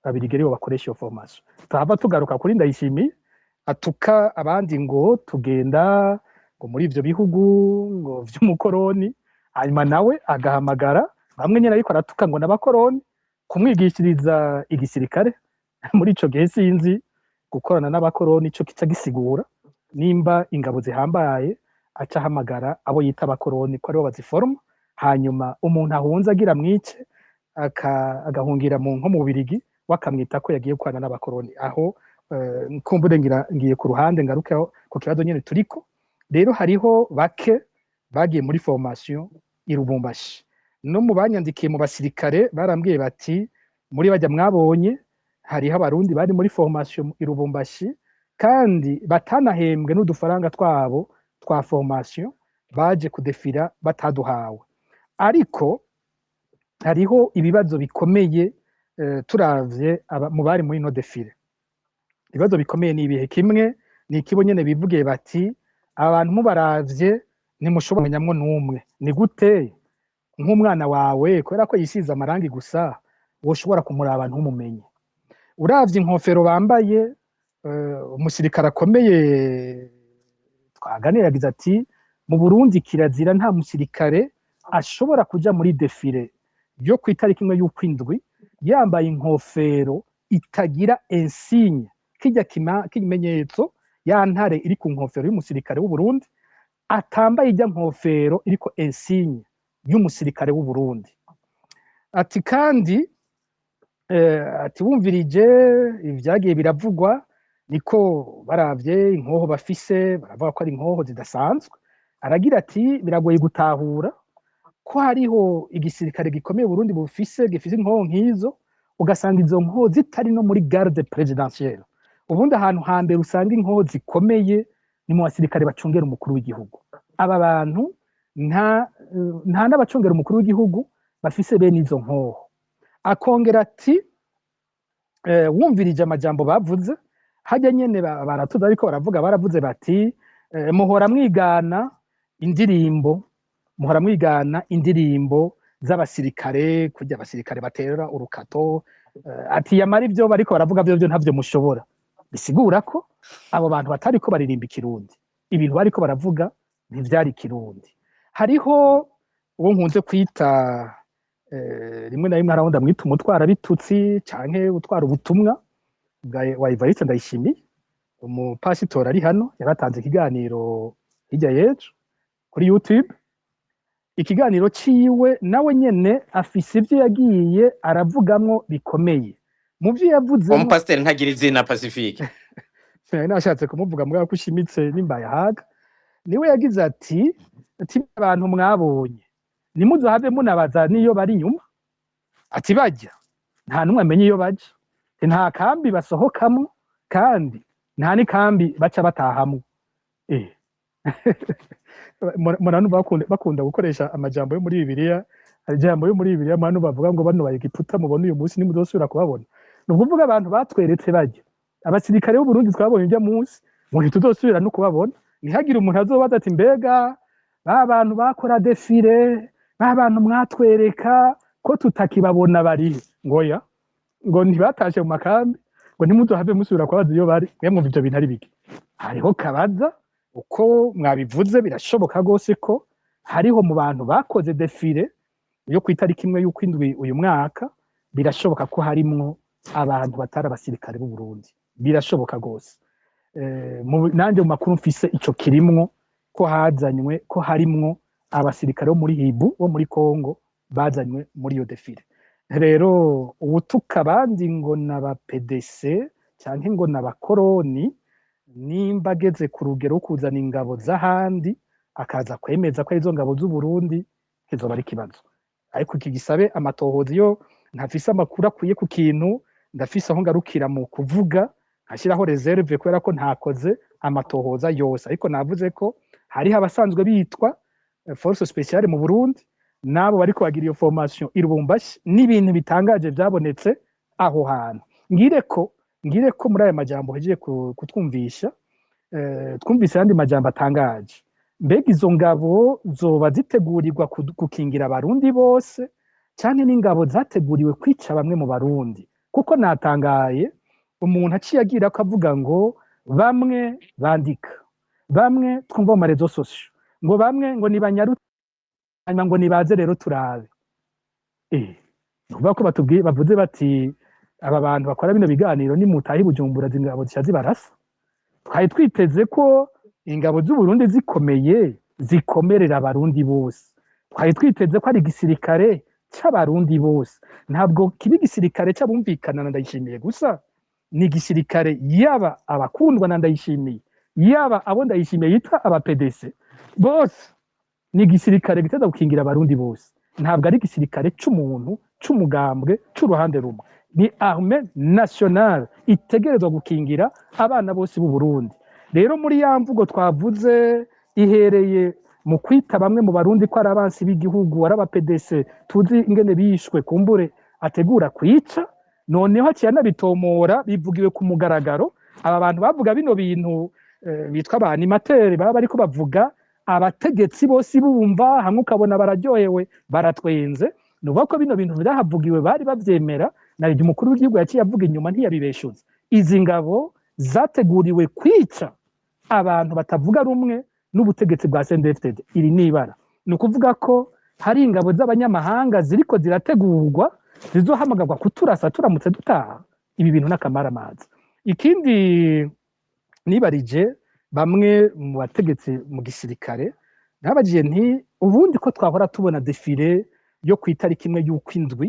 aribo bakoresha iyo formation tuhava tugaruka kuri Ndayishimiye atuka abandi ngo tugenda ngo muri ivyo bihugu ngo vy'umukoroni hanyuma nawe agahamagara bamwe nyine ariko aratuka ngo n'abakoroni kumwigishiriza igisirikare muri ico gihe sinzi gukorana n'abakoroni ico kica gisigura nimba ingabo zihambaye aca ahamagara abo yita abakoroni ko aribo baziforma hanyuma umuntu ahunze agira mwice agahungira nko mu Bubiligi wakamwita ko yagiye gukorana n'abakoroni aho kumbure ngiye ku ruhande ngarukeho ku kibazo nyene turiko rero hariho bake bagiye muri formation i Lubumbashi no mu banyandikiye mu basirikare barambwiye bati muri bajya mwabonye hariho abarundi bari muri formation i Lubumbashi kandi batanahembwe n'udufaranga twabo twa formation baje kudefira bataduhawe ariko hariho ibibazo bikomeye turavye mu bari muri no defire ibibazo bikomeye ni ibihe kimwe ni ikibo nyene bivugiye bati abantu mubaravye ntimushobora kumenyamwo n'umwe ni gute nk'umwana wawe kubera ko yisize amarangi gusa woshobora kumuraba ntumumenye uravye inkofero bambaye umusirikare akomeye twaganira yagize ati mu Burundi kirazira nta musirikare ashobora kuja muri defile yo ku itariki imwe y'ukwindwi yambaye inkofero itagira insigne kijya kimenyetso ya ntare iri ku nkofero y'umusirikare w'u Burundi atambaye ijya nkofero iriko insigne y'umusirikare w'u Burundi ati kandi ati wumvirije ivyagiye biravugwa niko baravye inkoho bafise baravuga ko ari inkoho zidasanzwe aragira ati biragoye gutahura ko hariho igisirikare gikomeye Burundi bufise gifise inkoho nk'izo ugasanga izo nkoho zitari no muri garde presidentielle ubundi ahantu hambere usanga inkoho zikomeye ni mu basirikare bacungera umukuru w'igihugu aba bantu nta n'abacungera umukuru w'igihugu bafise bene izo nkoho akongera ati wumvirije amajambo bavuze hajya nyene baratuza ariko baravuze bati muhora mwigana indirimbo z'abasirikare kujya abasirikare batera urukato ati yamara ibyo bariko baravuga byo ntavyo mushobora bisigura ko abo bantu batari ko baririmba ikirundi ibintu bariko baravuga ntivyari kirundi hariho uwo nkunze kwita rimwe na rimwe haraho ndamwita umutwara bitutsi canke utwara ubutumwa wa Evariste Ndayishimiye umupasitori ari hano yaratanze ikiganiro hirya y'ejo kuri YouTube ikiganiro ciwe nawe nyene afise ivyo yagiye aravugamwo bikomeye mu vyo yavuze umupasiteri ntagira izina Pacifique nashatse kumuvuga mbwa ko ushimitse nimba yahaga niwe yagize ati abantu mwabonye nimuzohave munabaza niyo bari inyuma ati bajya nta numwe amenye iyo baje nta kambi basohokamo kandi nta n'ikambi baca batahamwe muranu bakunda gukoresha amajambo yo muri Bibiliya ijambo yo muri Bibiliya manu bavuga ngo bano bayigiputa mubona uyu munsi nimuzosubira kubabona nukuvuga abantu batweretse bajya abasirikare b'u Burundi twabonye ujya munsi ngo ntituzosubira no kubabona ntihagire umuntu azobaza ati mbega abantu bakora defile abantu mwatwereka ko tutakibabona bari ngoya ngo ntibatashe mu makambi ngo ntimuzohave musubira kubaza iyo bari mwemwe ivyo bintu ari biki hariho kabaza uko mwabivuze birashoboka gose ko hariho mu bantu bakoze defile yo ku itariki imwe y'ukwindwi uyu mwaka birashoboka ko harimwo abantu batari abasirikare b'u Burundi birashoboka gose nanje mu makuru mfise ico kirimwo ko hazanywe ko harimwo abasirikare bo muri Hibu bo muri Kongo bazanywe muri iyo defile rero uwutuka abandi ngo naba PDC canke ngo n'abakoroni nimba ageze ku rugero rwo kuzana ingabo z'ahandi akaza kwemeza ko arizo ngabo z'u Burundi kizoba ari ikibazo, ariko iki gisabe amatohoza iyo ntafise amakuru akwiye ku kintu ndafise aho ngarukira mu kuvuga nkashyiraho reserve kubera ko ntakoze amatohoza yose, ariko navuze ko hariho abasanzwe bitwa force speciale mu Burundi nabo bariko bagira iyo formation i Lubumbashi n'ibintu bitangaje byabonetse aho hantu. Ngire ko muri aya majambo hejeje kutwumvisha twumvise ayandi majambo atangaje, mbega izo ngabo zoba zitegurirwa gukingira abarundi bose cyane n'ingabo zateguriwe kwica bamwe mu Barundi? Kuko natangaye umuntu aciye agira ko avuga ngo bamwe bandika, bamwe twumva mu marezo sosio, ngo bamwe ngo nibanyaruta ngo nibaze rero turabe. Nukuvuga ko bavuze bati aba bantu bakora bino biganiro nimutahi Bujumbura zingabo zishazi barasa. Twari twiteze ko ingabo z'u Burundi zikomeye zikomerera abarundi bose, twari twiteze ko ari igisirikare c'abarundi bose, ntabwo kibi igisirikare c'abumvikana na Ndayishimiye gusa, ni igisirikare yaba abakundwa na Ndayishimiye yaba abo Ndayishimiye yitwa aba PDC bose, ni igisirikare giteza gukingira abarundi bose, ntabwo ari igisirikare c'umuntu c'umugambwe c'uruhande rumwe, ni armée nationale itegerezwa gukingira abana bose b'u Burundi. Rero muri ya mvugo twavuze ihereye mu kwita bamwe mu Barundi ko ari abansi b'igihugu, ari aba PDC tuzi ingene bishwe kumbure ategura kwica, noneho haciye anabitomora bivugiwe ku mugaragaro. Aba bantu bavuga bino bintu bitwa ba animateur baba bariko bavuga abategetsi bose bumva hamwe ukabona bararyohewe baratwenze, nuvuga ko bino bintu birahavugiwe bari bavyemera, na ryo umukuru w'igihugu yaciye avuga inyuma ntiyabibeshuza. Izi ngabo zateguriwe kwica abantu batavuga rumwe n'ubutegetsi bwa CNDD-FDD. Iri nibara ni ukuvuga ko hari ingabo z'abanyamahanga ziriko zirategurwa zizohamagarwa kuturasa turamutse dutaha. Ibi bintu n'akamaramaza. Ikindi nibarije bamwe mu bategetsi mu gisirikare nabagiye nti ubundi ko twahora tubona defile yo ku itariki imwe y'ukwindwi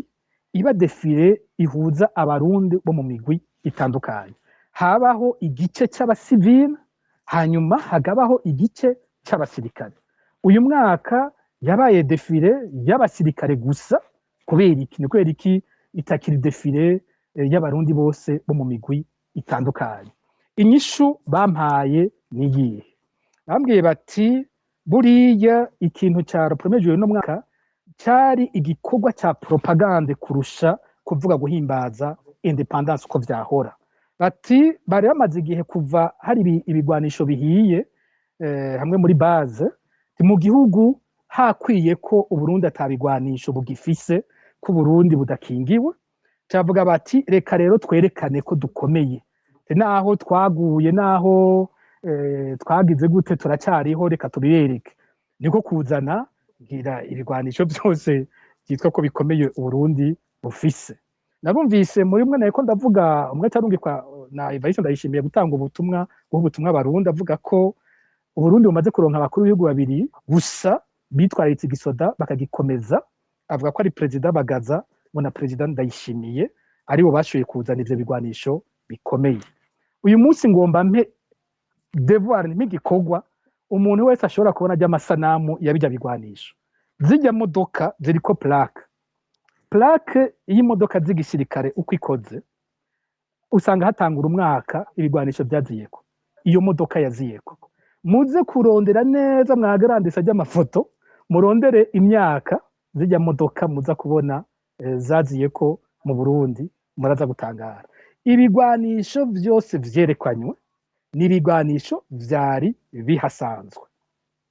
iba defile ihuza abarundi bo mu migwi itandukanye, habaho igice c'abasivile hanyuma hagabaho igice c'abasirikare. Uyu mwaka yabaye defile y'abasirikare gusa, kubera iki? Ni kubera iki itakiri defile y'abarundi bose bo mu migwi itandukanye? Inyishu bampaye niyihe? Bambwiye bati buriya ikintu ca premier no mwaka cyari igikorwa ca propagande kurusha kuvuga guhimbaza independence uko vyahora. Bati bari bamaze igihe kuva hari ibigwanisho bihiye hamwe muri base mu gihugu hakwiye ko Uburundi atabigwanisho bugifise, ko Burundi budakingiwe. Cavuga bati reka rero twerekane ko dukomeye, naho twaguye naho twagize gute turacariho, reka tubireke. Niko kuzana ngira ibigwanisho byose byitwa ko bikomeye Uburundi bufise. Nabumvise muri mwe nako ndavuga umwe tarungikwa na Evariste Ndayishimiye gutanga ubutumwa Barundi avuga ko Uburundi bumaze kuronka abakuru b'ibihugu babiri gusa bitwaritse igisoda bakagikomeza, avuga ko ari President Bagaza ngo na President Ndayishimiye ari bo bashoboye kuzana ivyo bigwanisho bikomeye. Uyu munsi ngomba mpe devoir n'igikorwa umuntu wese ashobora kubona ry'amasanamu yabijya bigwanisho. Zijya modoka ziriko plaque y'imodoka z'igisirikare uko ikoze usanga hatangura umwaka ibigwanisho byaziyeko, iyo modoka yaziyeko. Muze kurondera neza mwagarandisa ry'amafoto, murondere imyaka zijya modoka muza kubona zaziyeko mu Burundi, muraza gutangara. Ibigwanisho byose vyerekanywe n'ibigwanisho vyari bihasanzwe,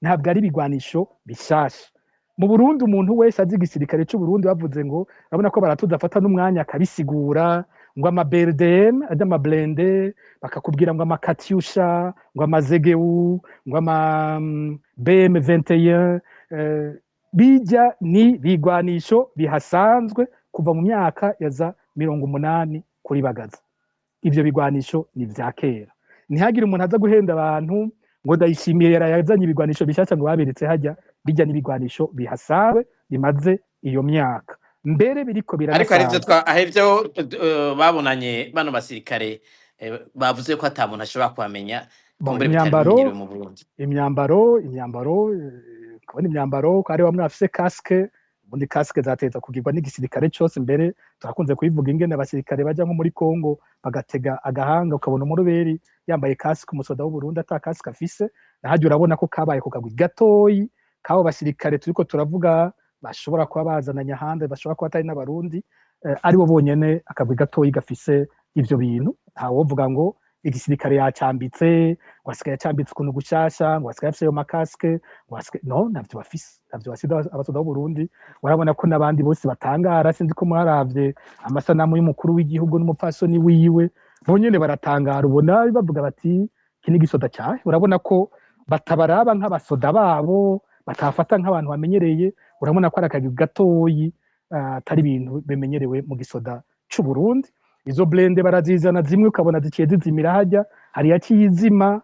ntabwo ari ibigwanisho bishasha. Mu Burundi umuntu wese azi igisirikare cy'u Burundi bavuze ngo urabona ko baratudafata n'umwanya akabisigura ngo ama BRDM ajya ama blende, bakakubwira ngo ama Katyusha, ngo ama Zegeu, ngo ama BM21 bijya ni bigwanisho bihasanzwe kuva mu myaka ya za 80 kuri Bagaza. Ivyo bigwanisho ni vya kera. Ntihagire umuntu aza guhenda abantu ngo Ndayishimiye yarayazanye ibigwanisho bishasha ngo baberetse hajya, bijya n'ibigwanisho bihasawe bimaze iyo myaka. mbere biriko ariko biranasaza. hari ivyo babonanye bano basirikare bavuze ko ata muntu ashobora kuhamenya Bon, kumbure bitari bimenyerewe imyambaro mu Burundi. kubona imyambaro ko hari bamwe bafise casque, ubundi casque zateza kugirwa n'igisirikare cose. Mbere turakunze kubivuga ingene abasirikare baja nko muri Congo bagatega agahanga ukabona umuroberi yambaye casque, umusoda w'Uburundi ata casque afise, naharya urabona ko kabaye ku kagwi gatoyi kabo basirikare turiko turavuga bashobora kuba bazananye ahandi, bashobora kuba atari n'abarundi, aribo bonyene akagwi gatoyi gafise ivyo bintu. Ntawovuga ngo igisirikare yacambitse, ngo asigaye acambitse ukuntu gushasha, ngo asigaye afise ayo makaske, no, ntavyo bafise, ntavyo bafise abasoda b'Uburundi. Urabona ko n'abandi bose batangara, sinzi ko mwaravye amasanamu y'umukuru w'igihugu n'umupfasoni wiwe, bonyene baratangara, ubona bavuga bati iki ni igisoda cahe. Urabona ko batabaraba nk'abasoda babo, batafata nk'abantu bamenyereye. Urabona ko ari akagwi gatoyi, atari ibintu bimenyerewe mu gisoda c'Uburundi. Izo blende barazizana zimwe ukabona ziciye zizimira harya, hari yaciye izima.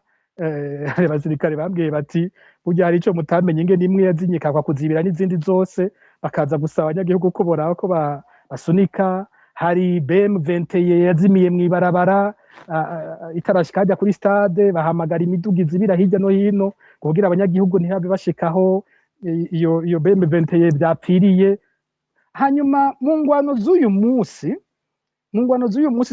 Hari abasirikare bambwiye bati burya hari ico mutamenye, ingene imwe yazimye kakwa kuzibira n'izindi zose, bakaza gusaba abanyagihugu ko boraba ko basunika. Hari BM21 yazimiye mw'ibarabara itarashika harya kuri stade, bahamagara imiduga izibira hirya no hino kugira abanyagihugu ntihabe bashikaho iyo BM21 vyapfiriye. Hanyuma mu ngwano z'uyu munsi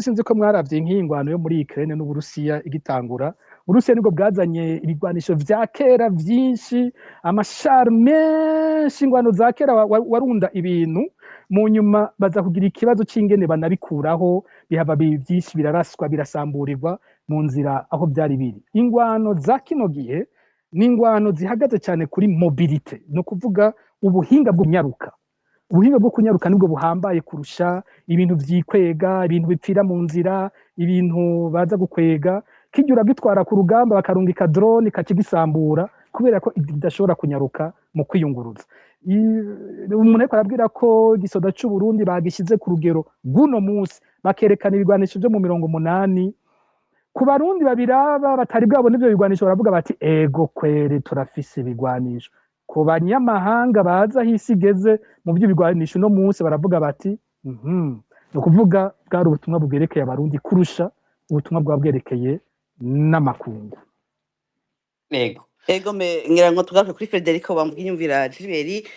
sinzi ko mwaravye nk'ingwano yo muri Ukraine n'Uburusiya igitangura. Uburusiya nibwo bwazanye ibigwanisho vya kera vyinshi, amashari menshi, ingwano za kera warunda ibintu, mu nyuma baza kugira ikibazo c'ingene banabikuraho, bihava vyinshi biraraswa birasamburirwa mu nzira aho vyari biri. Ingwano za kino gihe ni ingwano zihagaze cyane kuri mobilite, no kuvuga ubuhinga bw'unyaruka. Ubuhinga bwo kunyaruka nibwo buhambaye kurusha ibintu vyikwega, ibintu bipfira mu nzira, ibintu baza gukwega. Kijya uragitwara ku rugamba bakarungika drone ikakigisambura kubera ko idashobora kunyaruka mu kwiyunguruza. Umuntu ariko arabwira ko igisoda c'Uburundi bagishize ku rugero guno munsi, bakerekana ibigwanisho vyo mu 80. Ku barundi babiraba batari bwabone ivyo bigwanisho baravuga bati ego kwere turafise ibigwanisho. Ku banyamahanga baza hisi igeze mu by'ibigwanisho no munsi baravuga bati no kuvuga bwari ubutumwa bwerekeye abarundi kurusha ubutumwa bwabwerekeye n'amakungu. Ego ngira ngo tugaruke kuri Federico Bamvuginyumvira Gilbert.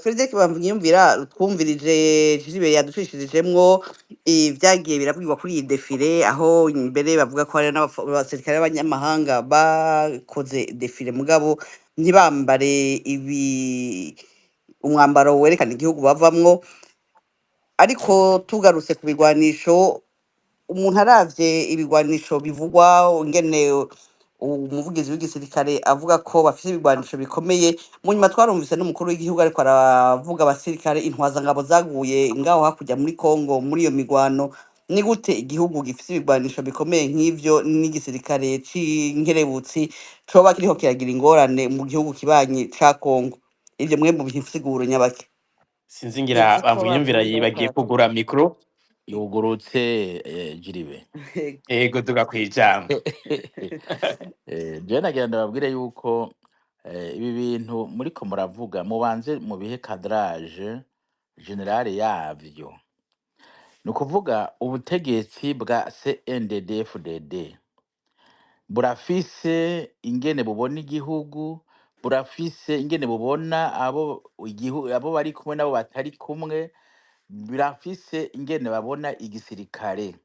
Federico Bamvuginyumvira twumvirije Gilbert yaducishirijemwo ivyagiye birabwirwa kuri iyi defile, aho imbere bavuga ko hari n'abasirikare b'abanyamahanga bakoze defile mugabo ntibambare umwambaro werekana igihugu bavamwo. Ariko tugarutse ku bigwanisho, umuntu aravye ibigwanisho bivugwa ingene umuvugizi w'igisirikare avuga ko bafise ibigwanisho bikomeye, mu nyuma twarumvise n'umukuru w'igihugu ariko aravuga abasirikare intwazangabo zaguye ngaho hakurya muri Congo muri iyo migwano. Ni gute igihugu gifise ibigwanisho bikomeye nk'ivyo n'igisirikare c'inkerebutsi coba kiriho kiragira ingorane mu gihugu kibanye ca Congo? Ivyo mwe mubisiguro nyabaki? Sinzi ngira Bamvuginyumvira yibagiye kugura mikro. Yugurutse Jiribe. Ego tugakwijambo. Je nagira ndababwire yuko ibi bintu muriko muravuga mubanze mu bihe cadrage generale yavyo. Ni ukuvuga ubutegetsi bwa CNDD-FDD burafise ingene bubona igihugu, burafise ingene bubona abo bari kumwe nabo batari kumwe, birafise ingene babona igisirikare.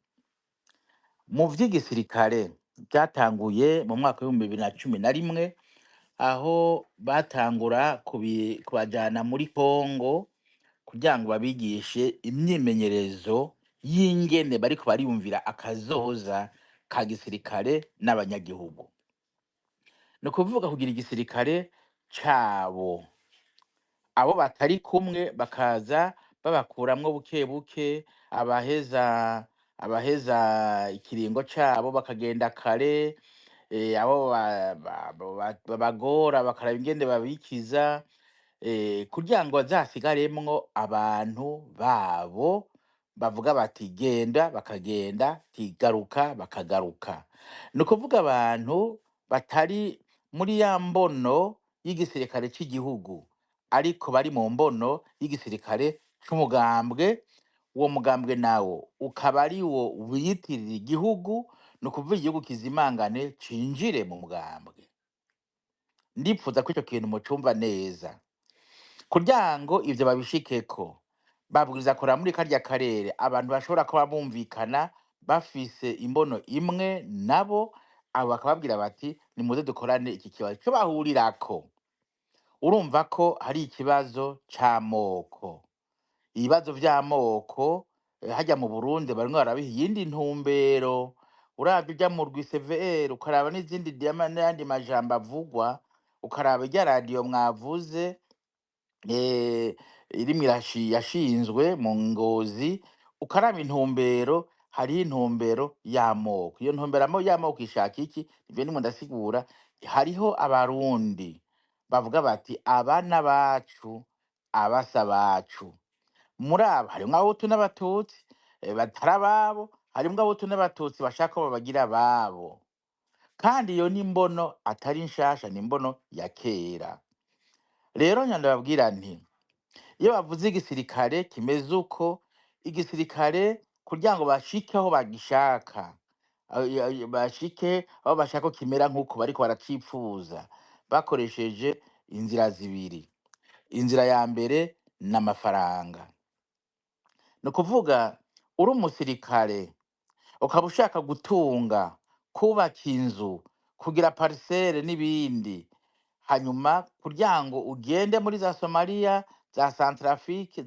Mu vy'igisirikare byatanguye mu mwaka w'2011 aho batangura kubajana muri Congo kugira ngo babigishe imyimenyerezo y'ingene bariko bariyumvira akazoza ka gisirikare n'abanyagihugu. No kuvuga kugira igisirikare cabo, abo batari kumwe bakaza babakuramwo buke buke, abaheza ikiringo cabo bakagenda kare, abo babagora bakaraba ingene babikiza, kugira ngo bazasigaremwo abantu babo bavuga bati genda bakagenda, tigaruka bakagaruka. Ni ukuvuga abantu batari muri ya mbono y'igisirikare cy'igihugu, ariko bari mu mbono y'igisirikare c'umugambwe. Uwo mugambwe nawo ukaba ari wo wiyitirira igihugu, ni ukuvuga igihugu kizimangane cinjire mu mugambwe. Ndipfuza ko ico kintu mucumva neza. Kugira ngo ivyo babishikeko, babwirizwa kuraba muri karya karere abantu bashobora kuba bumvikana bafise imbono imwe nabo, abo bakababwira bati nimuze dukorane iki kibazo. Ico bahurirako, urumva ko hari ikibazo c'amoko. Ibibazo vy'amoko harya mu Burundi barimwo barabiha iyindi ntumbero. Uravye urya murwi CVR ukaraba n'izindi n'ayandi majambo avugwa, ukaraba irya radiyo mwavuze irimwo yashinzwe mu Ngozi, ukaraba intumbero, hariho intumbero y'amoko. Iyo ntumbero y'amoko ishaka iki? Ivyo ndimo ndasigura. Hariho abarundi bavuga bati abana bacu, abasa bacu. Muri abo harimwo abahutu n'abatutsi batari ababo, harimwo abahutu n'abatutsi bashaka ko babagira ababo. Kandi iyo ni imbono atari nshasha, ni imbono ya kera. Rero ndababwira nti iyo bavuze igisirikare kimeze uko, igisirikare kugira ngo bashike aho bagishaka, bashike aho bashaka ko kimera nk'uko bariko baracipfuza, bakoresheje inzira zibiri. Inzira ya mbere ni amafaranga. Ni ukuvuga uri umusirikare ukaba ushaka gutunga, kubaka inzu, kugira parisere n'ibindi, hanyuma kugira ngo ugende muri za Somalia, za Centrafrique,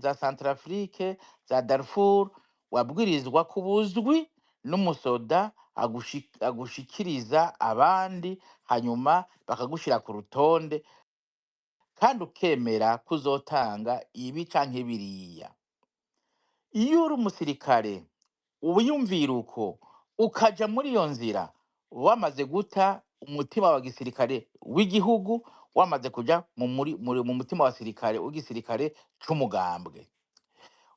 za Darfur, wabwirizwa kuba uzwi n'umusoda agushikiriza abandi, hanyuma bakagushira ku rutonde, kandi ukemera kuzotanga ibi canke biriya. Iyo uri umusirikare ubiyumvira uko, ukaja muri iyo nzira, wamaze guta umutima wa gisirikare w'igihugu, wamaze kuja mu mutima wa sirikare w'igisirikare c'umugambwe.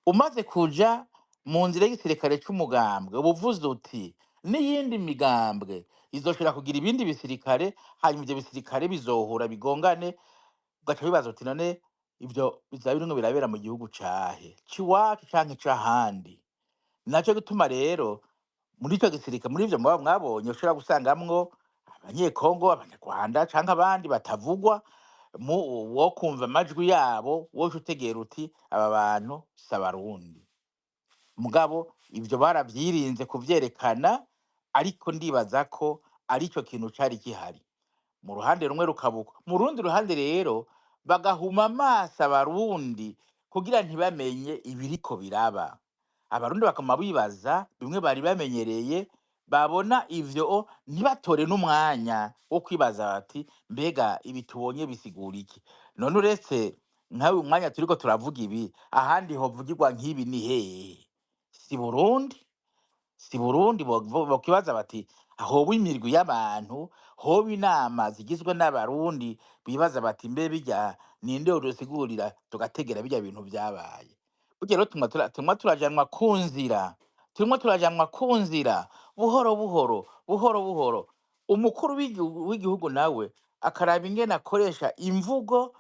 Umaze kuja mu nzira y'igisirikare c'umugambwe, uba uvuze uti n'iyindi migambwe izoshobora kugira ibindi bisirikare, hanyuma ivyo bisirikare bizohura bigongane, ugaca wibaza uti none ivyo bizaba birimwo birabera mu gihugu cahe, c'iwacu canke c'ahandi? Naco gituma rero muri ico gisirikare, muri ivyo muba mwabonye, ushobora gusangamwo abanyekongo, abanyarwanda canke abandi batavugwa, wo kumva amajwi yabo woca utegera uti aba bantu si abarundi. Mugabo ivyo baravyirinze kuvyerekana, ariko ndibaza ko arico kintu cari gihari. Mu ruhande rumwe rukabuka, mu rundi ruhande rero bagahuma amaso abarundi kugira ntibamenye ibiriko biraba. Abarundi bakama bibaza bimwe bari bamenyereye, babona ivyo ntibatore n'umwanya wo kwibaza bati mbega ibi tubonye bisigura iki? None uretse nkawe umwanya turiko turavuga ibi, ahandi hovugirwa nk'ibi ni hehe? Si Burundi? Si Burundi bokibaza bati hoba imirwi y'abantu, hoba inama zigizwe n'abarundi bibaza bati mbe birya ninde yodusigurira tugategera birya bintu vyabaye? Burya rero tumwa turajanwa ku nzira, turimo turajanwa ku nzira buhoro buhoro buhoro buhoro. Umukuru w'igihugu nawe akaraba ingene akoresha imvugo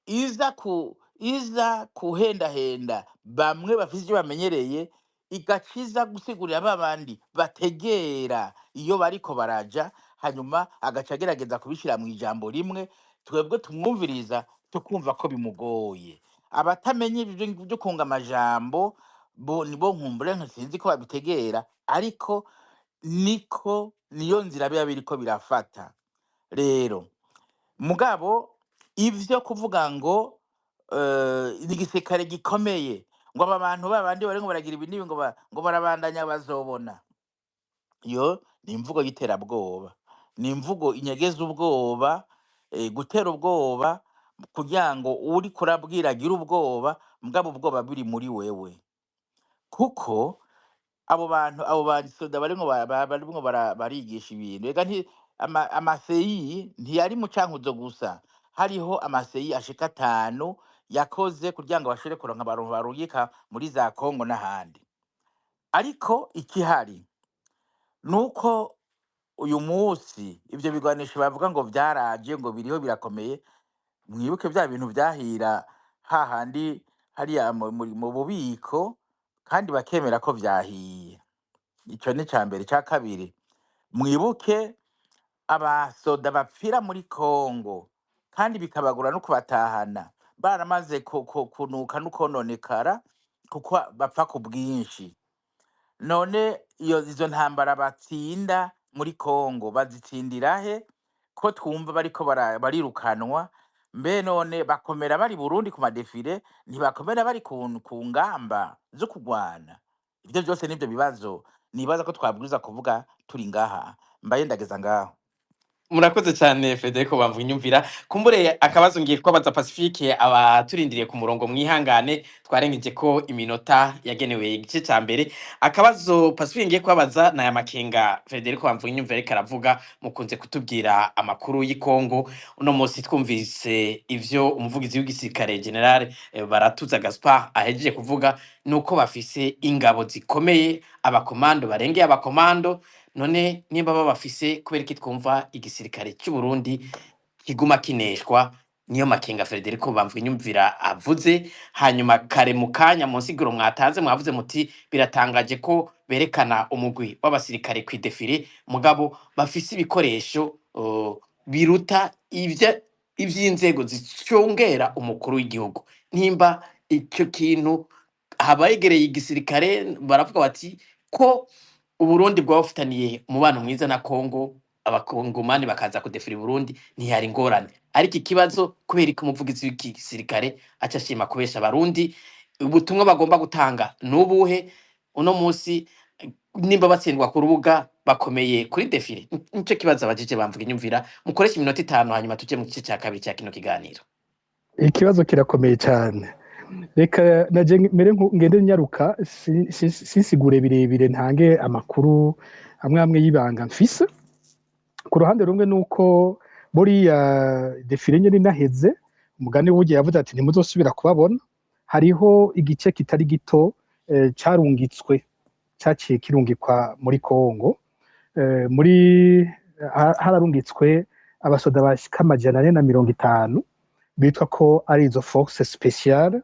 iza kuhendahenda bamwe bafise ivyo bamenyereye, igaciza gusigurira ba bandi bategera iyo bariko baraja, hanyuma agaca agerageza kubishira mu ijambo rimwe, twebwe tumwumviriza tukumva ko bimugoye. Abatamenye ivyo kunga amajambo nibo nkumbure sinzi ko babitegera, ariko niyo nzira biba biriko birafata. Rero mugabo ivyo kuvuga ngo ni igisirikare gikomeye, ngo aba bantu babandi barimwo baragira ibi n'ibi ngo barabandanya bazobona, iyo ni imvugo y'iterabwoba, ni imvugo inyegeza ubwoba, gutera ubwoba kugira ngo uriko urabwira agire ubwoba, mugabo ubwoba buri muri wewe. Kuko abo basoda barimwo barigisha ibintu, ega amaseyi ntiyari mu Cankuzo gusa, hariho amaseyi ashika 5 yakoze kugira ngo bashobore kuronka abantu barungika muri za Kongo n'ahandi. Ariko ikihari nuko uyu musi ivyo bigwanisho bavuga ngo vyaraje, ngo biriho birakomeye, mwibuke vya bintu vyahira hahandi hariya mu bubiko kandi bakemera ko vyahiye. Ico ni ca mbere. Ica kabiri, mwibuke abasoda bapfira muri Kongo kandi bikabagura no kubatahana baramaze kunuka no kononekara kuko bapfa ku bwinshi. None izo ntambara batsinda muri Kongo bazitsindira he? Ko twumva bariko barirukanwa, mbe none bakomera bari Burundi ku madefile, ntibakomera bari ku ngamba zo kugwana? Ivyo vyose nivyo bibazo nibaza ko twabwirizwa kuvuga turi ngaha. Mbaye ndageza ngaho. Murakoze cyane Federico Bamvunyumvira. Kumbure akabazo ngiye kwabaza Pacifique abaturindiriye ku murongo mwihangane twarengeje ko iminota yagenewe igice ca mbere. Akabazo Pacifique ngiye kwabaza na ya makenga Federico Bamvunyumvira ariko aravuga mukunze kutubwira amakuru y'Ikongo. Uno munsi twumvise ivyo umuvugizi w'igisirikare General Baratuza Gaspard ahejeje kuvuga nuko bafise ingabo zikomeye, abakomando barengeye abakomando. None nimba babafise kubera iki twumva igisirikare cy'u Burundi kiguma kineshwa? Niyo makenga Federico Bamvunyumvira avuze. Hanyuma kare mu kanya mu nsiguro mwatanze mwavuze muti biratangaje ko berekana umugwi w'abasirikare kwidefile mugabo bafise ibikoresho biruta ivy'inzego zicungera umukuru w'igihugu. Nimba icyo kintu habayegereye igisirikare baravuga bati ko Uburundi bwabufitaniye umubano mwiza na Kongo, abakongomani bakaza kudefira Burundi ntiyari ngorane. Ariko ikibazo kubera ko umuvugizi w'igisirikare aca ashima kubesha abarundi, ubutumwa bagomba gutanga nubuhe? Uno munsi nimba batsindwa ku rubuga bakomeye kuri defile, nico kibazo abajije Bamvunyumvira. Mukoresha iminota 5 hanyuma tuje mu gice cya kabiri cya kino kiganiro. Ikibazo kirakomeye cyane. Reka naje mere ngende nyaruka sinsigure birebire ntange amakuru amwe y'ibanga mfise. Ku ruhande rumwe nuko buriya defile nyene naheze umugani w'ugiye yavuze ati ntimuzosubira kubabona. Hariho igice kitari gito carungitswe cyaciye kirungikwa muri Kongo, muri hararungitswe abasoda bashika 450 bitwa ko ari izo force speciale.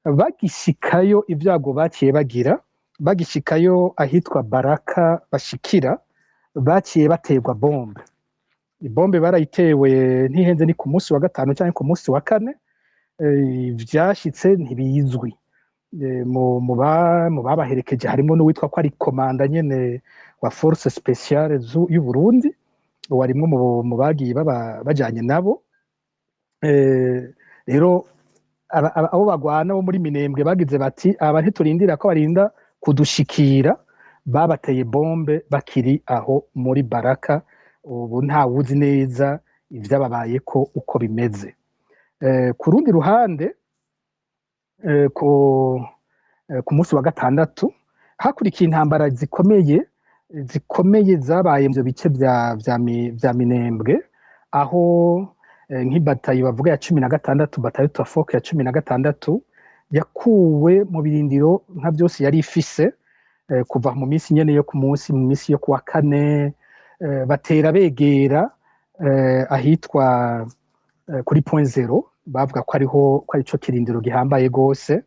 Bagishikayo ibyago baciye bagishikayo ahitwa Baraka bashikira baciye baterwa bombe. Ibombe barayitewe ntihenze ni ku munsi wa 5 cyangwa ku munsi wa 4. Vyashitse ntibizwi. Mu babaherekeje harimo n'uwitwa ko ari komanda nyene wa force speciale y'u Burundi, warimo mu bagiye bajanye nabo. Rero abo bagwana bo muri Minembwe bagize bati aba ntiturindira ko barinda kudushikira, babateye bombe bakiri aho muri Baraka. Ubu nta wuzi neza ivyababaye ko uko bimeze. Ku rundi ruhande ku munsi wa 6 hakurikiye intambara zikomeye zabaye mu bice vya Minembwe, aho nk'ibatayi bavuga ya 16 batayo Tafoke ya 16 yakuwe mu birindiro nka byose yari ifise kuva mu minsi nyene yo ku munsi mu minsi yo kuwa 4 batera begera ahitwa kuri point 0 bavuga ko arico kirindiro gihambaye gose.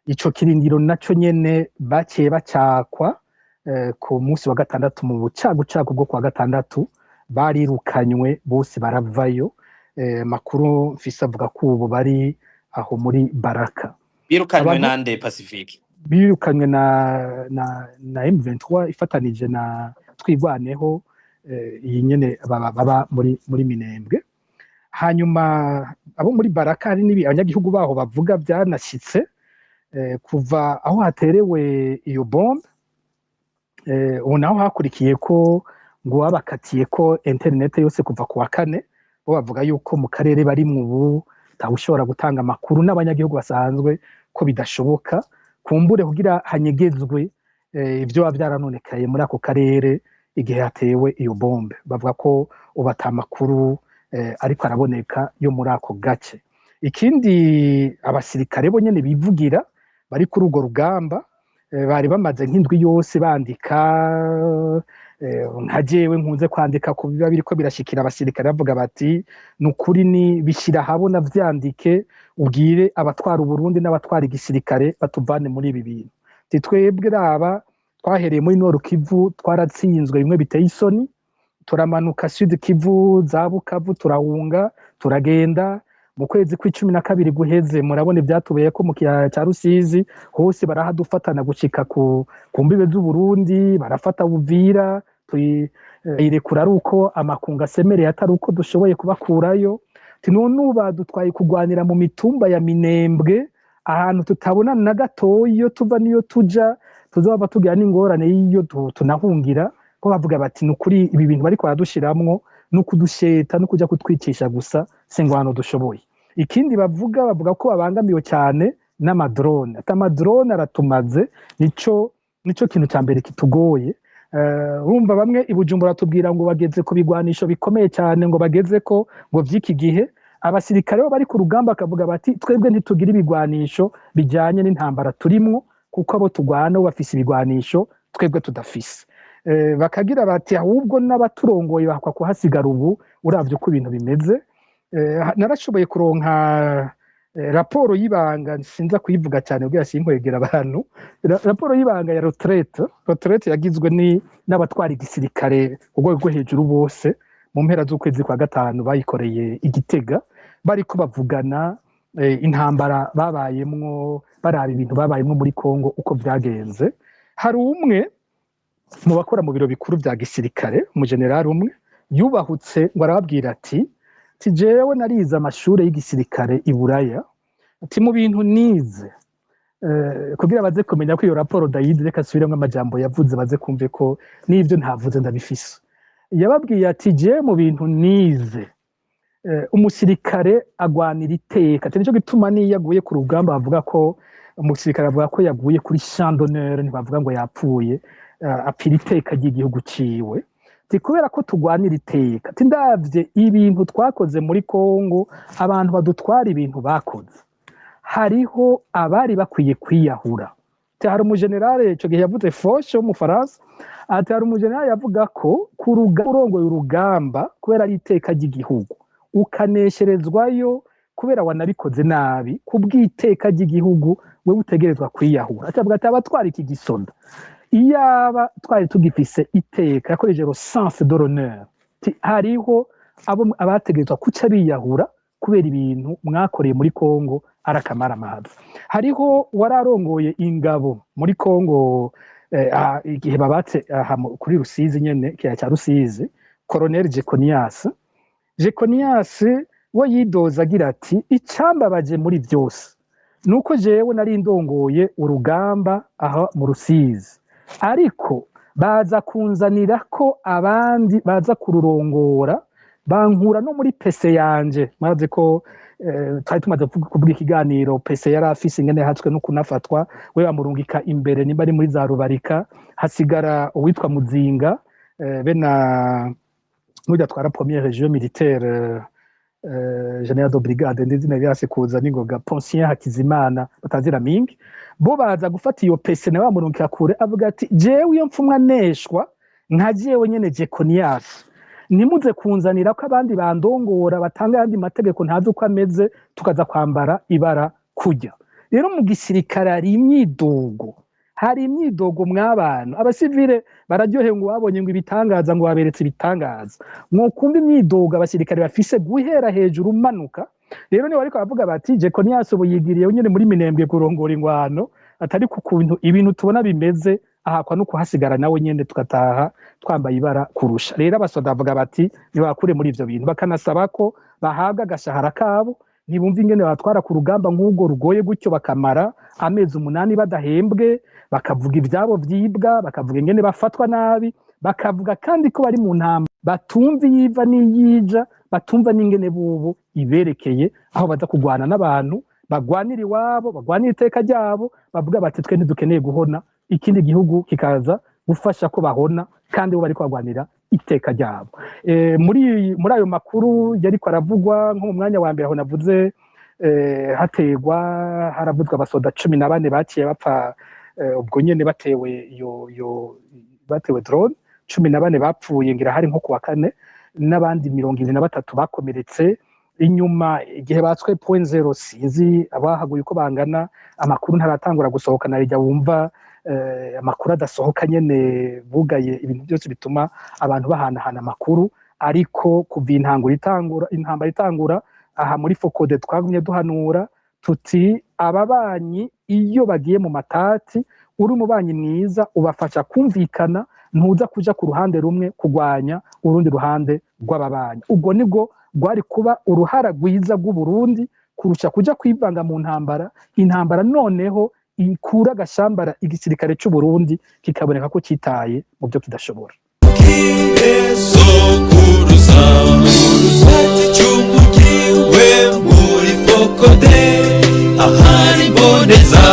Ico kirindiro naco nyene baciye bacakwa ku munsi wa 6 mu bucagucagu bwo kuwa 6 barirukanywe bose baravayo. Makuru mfise avuga ko ubu bari aho muri Baraka. Birukanywe nande Pacifique? Birukanywe na M23 ifatanije na Twigwaneho, iyi nyene baba muri Minembwe. Hanyuma abo muri Baraka hari nibi abanyagihugu baho bavuga byanashitse kuva aho haterewe iyo bombe. Ubu naho hakurikiye ko ngo babakatiye ko internet yose kuva ku wa 4. Bo bavuga yuko mu karere bari mu ubu tawushobora gutanga amakuru n'abanyagihugu basanzwe ko bidashoboka, kumbure kugira hanyegezwe ibyo byaranonekaye muri ako karere igihe hatewe iyo bombe. Bavuga ko ubata amakuru ariko araboneka yo muri ako gace. Ikindi abasirikare bo nyene bivugira bari kuri urwo rugamba bari bamaze nk'indwi yose bandika nka jewe nkunze kwandika ku biba biriko birashikira abasirikare bavuga bati ni ukuri ni bishyira ahabona vyandike ubwire abatwara Uburundi n'abatwara igisirikare batuvane muri ibi bintu twebwe raba twahereye muri Nord Kivu twaratsinzwe bimwe biteye isoni turamanuka Sud Kivu za Bukavu turahunga turagenda mu kwezi kwa 12 guheze murabona ivyatubeye ko mu kiyaya ca Rusizi hose barahadufatana gushika ku mbibe z'u Burundi barafata Uvira irekura ari uko amakunga asemereye atari uko dushoboye kubakurayo none uba dutwaye kugwanira mu mitumba ya Minembwe ahantu tutabona na gatoyo tuva niyo tuja tuzoba tugira n'ingorane y'iyo tunahungira ko bavuga bati nukuri ibi bintu bariko baradushiramwo no kudusheta no kuja kutwicisha gusa singwano dushoboye ikindi bavuga ko babangamiwe cyane n'amadrone atamadrone aratumaze nico kintu ca mbere kitugoye urumva bamwe ibujumbura tubwira ngo bageze ko bigwanisho bikomeye cyane ngo bageze ko ngo vy'iki gihe abasirikare bo bari ku rugamba akavuga bati twebwe ntitugira ibigwanisho bijanye n'intambara turimwo kuko abo tugwana bafise ibigwanisho twebwe tudafise bakagira bati ahubwo n'abaturongoye bakwa kuhasigara ubu uravye uko ibintu bimeze narashoboye kuronka raporo y'ibanga sinza kuyivuga cyane ubwo yasinkwegera abantu raporo y'ibanga ya retraite yagizwe n'abatwara igisirikare ubwo rwo hejuru bose mu mpera z'ukwezi kwa 5 bayikoreye Igitega bariko bavugana intambara babayemwo baraba ibintu babayemwo muri Kongo uko byagenze hari umwe mu bakora mu biro bikuru bya gisirikare umujenerali umwe yubahutse ngo arababwira ati jewe narize amashure y'igisirikare i Buraya ati mu bintu nize kugira baze kumenya ko iyo raporo David reka subiremwe amajambo yavuze baze kumve ko n'ivyo ntavuze ndabifise yababwiye ati je mu bintu nize umusirikare agwanira iteka nico gituma niyaguye ku rugamba bavuga ko umusirikare avuga ko yaguye kuri champ d'honneur ntibavuga ngo yapfuye apira iteka ry'igihugu ciwe kubera ko tugwanira iteka ndavye ibintu twakoze muri Kongo abantu badutwara ibintu bakoze hariho abari bakwiye kwiyahura hari umujenerali ico gihe yavuze Foch wo mu Faransa ati hari umujenerali yavuga ko urongoye urugamba kubera ari iteka ry'igihugu ukanesherezwayo kubera wanabikoze nabi kubw'iteka ry'igihugu we utegerezwa kwiyahura atavuga ati abatwara iki gisonda iyaba twari tugifise iteka yakoreje sens de l'honneur hariho abategerezwa kuca biyahura kubera ibintu mwakoreye muri Kongo arakamara amazi hariho wararongoye ingabo muri Kongo igihe babatse kuri Rusizi nyene kya cya Rusizi Colonel Jeconias we yidoza agira ati icambabaje muri byose nuko jewe nari ndongoye urugamba aha mu Rusizi ariko baza kunzanira ko abandi baza kururongora bankura no muri pese yanje maze ko twari tumaze kuvuga ikiganiro pese yari afise ingene hatswe no kunafatwa we bamurungika imbere nimba ari muri za Rubarika hasigara uwitwa Muzinga bena n'ujya twara première région militaire general de brigade ndizina byase kuza ningoga Poncien Hakizimana batazira mingi bo baza gufata iyo pese na bamurungika kure avuga ati jewe iyo mfumwa neshwa nka jewe nyene Jeconias nimuze kunzanira ko abandi bandongora batanga yandi mategeko ntazi uko ameze tukaza kwambara ibara kujya rero mu gisirikare hari imyidogo mw'abantu abasivile bararyohe ngo babonye ngo ibitangaza ngo baberetse ibitangaza mwokumva imyidogo abasirikare bafise guhera hejuru umanuka rero niba ariko bavuga bati Jeconias ubu yigiriye nyene muri Minembwe kurongora ingwano atari ku kuntu ibintu tubona bimeze ahakwa no kuhasigara nawe nyene tukataha twambaye ibara kurusha rero abasoda bavuga bati nibakure muri ivyo bintu bakanasaba ko bahabwa agashahara kabo ntibumva ingene batwara ku rugamba nk'ubwo rugoye gutyo bakamara amezi 8 badahembwe bakavuga ivyabo vyibwa bakavuga ingene bafatwa nabi bakavuga kandi ko bari mu ntamba batumva yiva n'iyija batumva n'ingene bubu iberekeye aho baza kugwana n'abantu bagwanira iwabo bagwanira iteka ryabo bavuga bati twe ntidukeneye guhona ikindi gihugu kikaza gufasha ko bahona kandi bo bari kwagwanira iteka ryabo muri ayo makuru yari kwaravugwa nko mu mwanya wa mbere aho navuze hategwa haravuzwa abasoda 14 baciye bapfa ubwo nyene batewe drone 14 bapfuye ngira hari nko kuwa kane n'abandi 23 bakomeretse inyuma igihe batswe point zero sinzi abahaguye uko bangana amakuru ntaratangura gusohoka narijya wumva amakuru adasohoka nyene bugaye ibintu byose bituma abantu bahanahana amakuru ariko kuva intambara itangura aha muri Focode twagumye duhanura tuti ababanyi iyo bagiye mu matati uri umubanyi mwiza ubafasha kumvikana ntuza kuja ku ruhande rumwe kugwanya urundi ruhande rw'ababanyi ubwo nibwo rwari kuba uruhara rwiza rw'u Burundi kurusha kuja kwivanga mu intambara noneho ikura agashambara igisirikare cy'u Burundi kikaboneka ko kitaye mu byo kidashobora ahari boneza